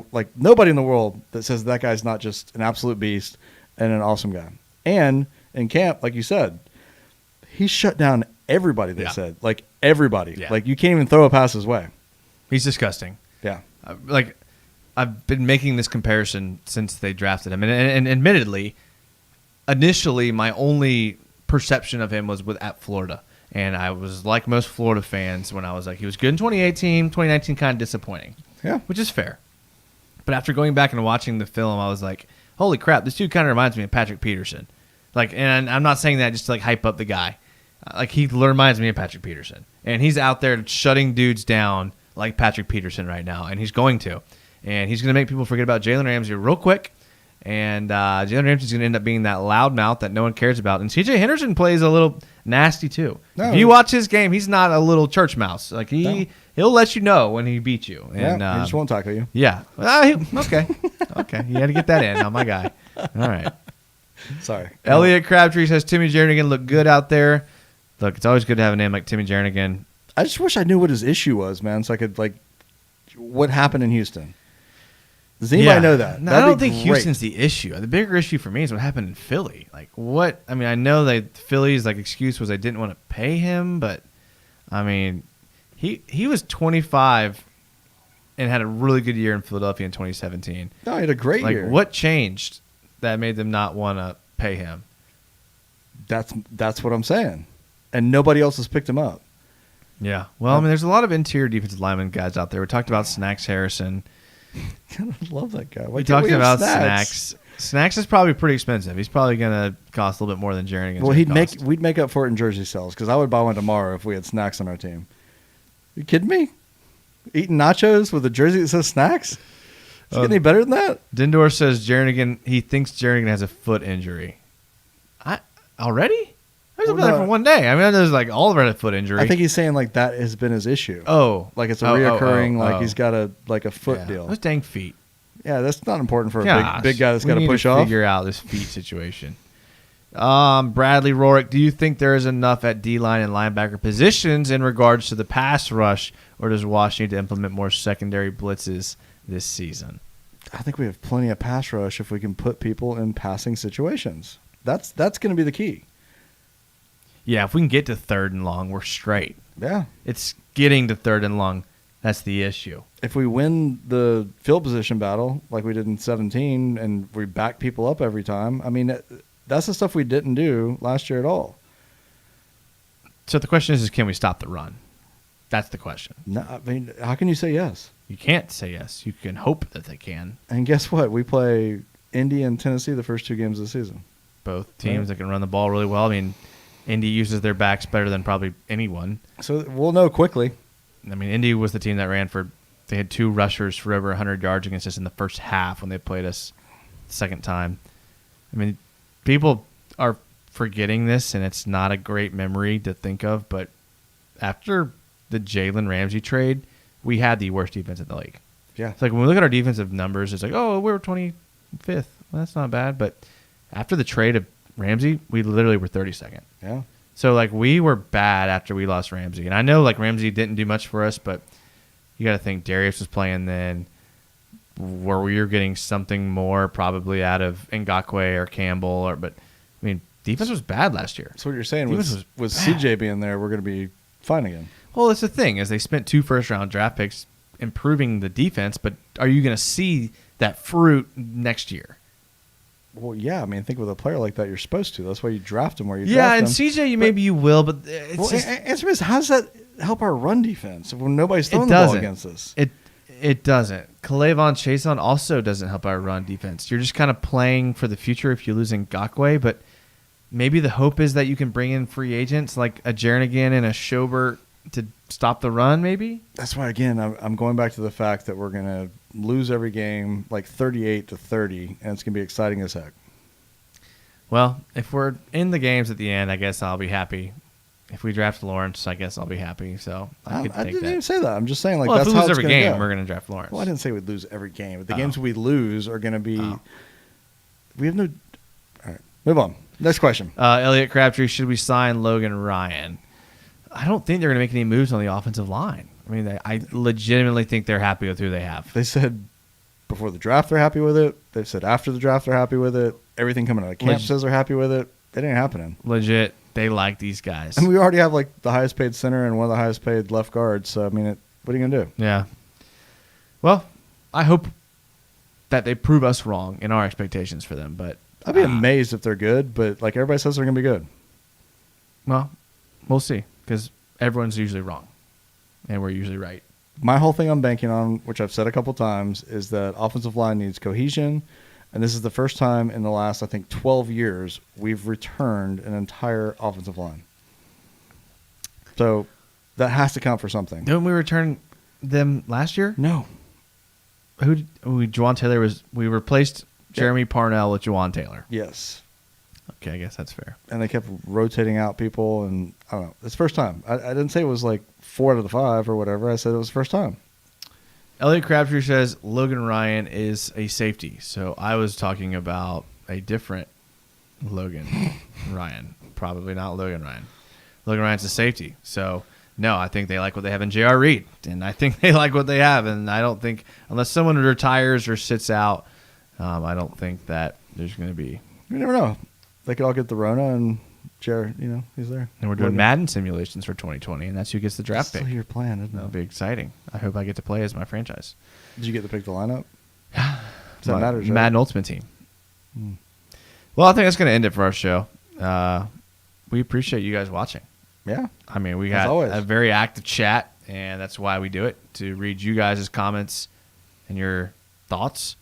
world that says that guy's not just an absolute beast and an awesome guy. And in camp, like you said, he shut down everybody. They said, like everybody, like you can't even throw a pass his way. He's disgusting. Yeah, Like I've been making this comparison since they drafted him, and admittedly, initially my only perception of him was at Florida, and I was like most Florida fans when I was like, he was good in 2018, 2019 kind of disappointing, which is fair. But after going back and watching the film, I was like, holy crap, this dude kind of reminds me of Patrick Peterson. Like, and I'm not saying that just to like hype up the guy. Like, he reminds me of Patrick Peterson, and he's out there shutting dudes down like Patrick Peterson right now, and he's going to. And he's going to make people forget about Jalen Ramsey real quick. And Jalen Ramsey's going to end up being that loudmouth that no one cares about. And C.J. Henderson plays a little nasty, too. No. If you watch his game, he's not a little church mouse. Like, he'll let you know when he beats you. And, he just won't tackle you. Yeah. Okay. Okay. You had to get that in. Oh, my guy. All right. Sorry. Elliot Crabtree says Timmy Jernigan looked good out there. Look, it's always good to have a name like Timmy Jernigan. I just wish I knew what his issue was, man, so I could, like, what happened in Houston. Does anybody know that? No, I don't think Houston's the issue. The bigger issue for me is what happened in Philly. Like, what? I mean, I know that Philly's like excuse was they didn't want to pay him, but I mean, he was 25 and had a really good year in Philadelphia in 2017. No, he had a great year. What changed that made them not want to pay him? That's what I'm saying, and nobody else has picked him up. Yeah. Well, I mean, there's a lot of interior defensive lineman guys out there. We talked about Snacks Harrison. I love that guy. We talked about Snacks. Snacks is probably pretty expensive. He's probably going to cost a little bit more than Jernigan. Well, we'd make up for it in jersey sales because I would buy one tomorrow if we had Snacks on our team. You kidding me? Eating nachos with a jersey that says Snacks? Does it get any better than that? Dindor says he thinks Jernigan has a foot injury. Already? He's been there for one day. I mean, there's like Oliver had a foot injury. I think he's saying like that has been his issue. Oh, like it's a reoccurring. Like he's got a foot deal. Those dang feet. Yeah, that's not important for a big guy that's got to push off. Figure out this feet situation. Bradley Rorick, do you think there is enough at D-line and linebacker positions in regards to the pass rush, or does Washington need to implement more secondary blitzes this season? I think we have plenty of pass rush if we can put people in passing situations. That's going to be the key. Yeah, if we can get to 3rd and long, we're straight. Yeah. It's getting to 3rd and long. That's the issue. If we win the field position battle like we did in 17 and we back people up every time, I mean, that's the stuff we didn't do last year at all. So the question is can we stop the run? That's the question. No, I mean, how can you say yes? You can't say yes. You can hope that they can. And guess what? We play Indy and Tennessee the first 2 games of the season. Both teams that can run the ball really well. I mean, Indy uses their backs better than probably anyone. So we'll know quickly. I mean, Indy was the team that they had 2 rushers for over 100 yards against us in the first half when they played us the second time. I mean, people are forgetting this, and it's not a great memory to think of, but after the Jalen Ramsey trade, we had the worst defense in the league. Yeah. It's like when we look at our defensive numbers, it's like, oh, we were 25th. Well, that's not bad. But after the trade of Ramsey, we literally were 32nd. Yeah. So, like, we were bad after we lost Ramsey. And I know, like, Ramsey didn't do much for us, but you got to think Darius was playing then where we were getting something more probably out of Ngakoue or Campbell. But, I mean, defense was bad last year. So what you're saying with CJ being there, we're going to be fine again. Well, that's the thing, is they spent 2 first-round draft picks improving the defense, but are you going to see that fruit next year? Well, yeah. I mean, think with a player like that, you're supposed to. That's why you draft him where you draft him. And CJ, maybe you will, but answer me is, how does that help our run defense when nobody's throwing the ball against us? It doesn't. Kalavon Chason also doesn't help our run defense. You're just kind of playing for the future if you lose Ngakoue, but maybe the hope is that you can bring in free agents like a Jernigan and a Schobert to stop the run, maybe? That's why, again, I'm going back to the fact that we're going to lose every game like 38-30, and it's going to be exciting as heck. Well, if we're in the games at the end, I guess I'll be happy. If we draft Lawrence, I guess I'll be happy. So I didn't even say that. I'm just saying, like, well, that's if we how lose it's every going to game, go. we're going to draft Lawrence. Well, I didn't say we'd lose every game. But the games we lose are going to be we have no. All right, move on. Next question. Elliot Crabtree, should we sign Logan Ryan? I don't think they're going to make any moves on the offensive line. I mean, I legitimately think they're happy with who they have. They said before the draft they're happy with it. They said after the draft they're happy with it. Everything coming out of camp says they're happy with it. It ain't happening. Legit, they like these guys. And we already have like the highest paid center and one of the highest paid left guards. So, I mean, what are you going to do? Yeah. Well, I hope that they prove us wrong in our expectations for them. But I'd be amazed if they're good, but like everybody says they're going to be good. Well, we'll see, because everyone's usually wrong, and we're usually right. My whole thing I'm banking on, which I've said a couple times, is that offensive line needs cohesion, and this is the first time in the last, I think, 12 years we've returned an entire offensive line. So that has to count for something. Didn't we return them last year? No. Juwan Taylor we replaced Jeremy Parnell with Juwan Taylor. Yes. Okay, I guess that's fair. And they kept rotating out people, and I don't know. It's the first time. I didn't say it was like 4 out of the 5 or whatever. I said it was the first time. Elliot Crabtree says Logan Ryan is a safety. So I was talking about a different Logan Ryan. Probably not Logan Ryan. Logan Ryan's a safety. So, no, I think they like what they have in J.R. Reed. And I think they like what they have. And I don't think, unless someone retires or sits out, I don't think that there's going to be. You never know. They could all get the Rona, and Jared, he's there. And we're doing Madden simulations for 2020, and that's who gets the draft pick. That's still your plan, isn't it? That'll be exciting. I hope I get to play as my franchise. Did you get to pick the lineup? That matters, right? Madden Ultimate Team. Well, I think that's going to end it for our show. We appreciate you guys watching. Yeah. I mean, we got a very active chat, and that's why we do it, to read you guys' comments and your thoughts.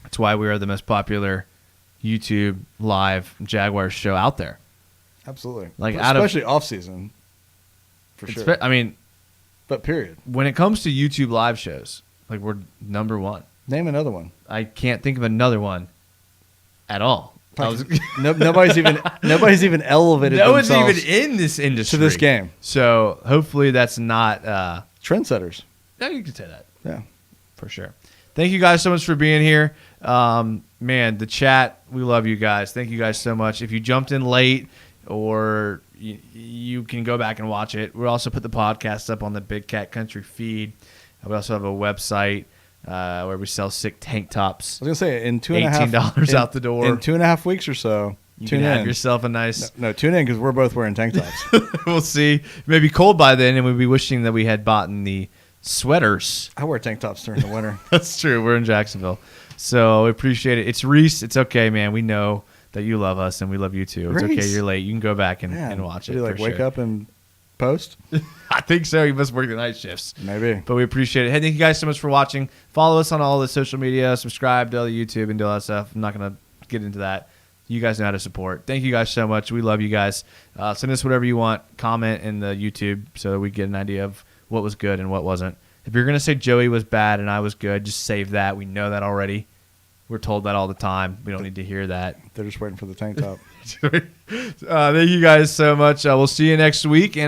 That's why we are the most popular YouTube live Jaguars show out there. Absolutely. Like especially off season. For sure. I mean, but period. When it comes to YouTube live shows, like, we're number one. Name another one. I can't think of another one at all. Nobody's even elevated. No one's even in this industry to this game. So hopefully that's not trendsetters. Yeah, you could say that. Yeah, for sure. Thank you guys so much for being here. Man, the chat, we love you guys. Thank you guys so much. If you jumped in late, or you can go back and watch it. We also put the podcast up on the Big Cat Country feed. We also have a website where we sell sick tank tops. I was gonna say in $18 out the door. In 2.5 weeks or so, you can have yourself a nice. No, tune in, because we're both wearing tank tops. We'll see. It may be cold by then, and we'll be wishing that we had bought in the sweaters. I wear tank tops during the winter. That's true. We're in Jacksonville, so we appreciate it. It's Reese. It's okay, man. We know that you love us, and we love you too. It's okay. You're late. You can go back and watch it. Did you wake up and post? I think so. You must work the night shifts. Maybe. But we appreciate it. Hey, thank you guys so much for watching. Follow us on all the social media. Subscribe to all the YouTube and do all that stuff. I'm not going to get into that. You guys know how to support. Thank you guys so much. We love you guys. Send us whatever you want. Comment in the YouTube so that we get an idea of what was good and what wasn't. If you're going to say Joey was bad and I was good, just save that. We know that already. We're told that all the time. We don't need to hear that. They're just waiting for the tank top. Thank you guys so much. We'll see you next week. And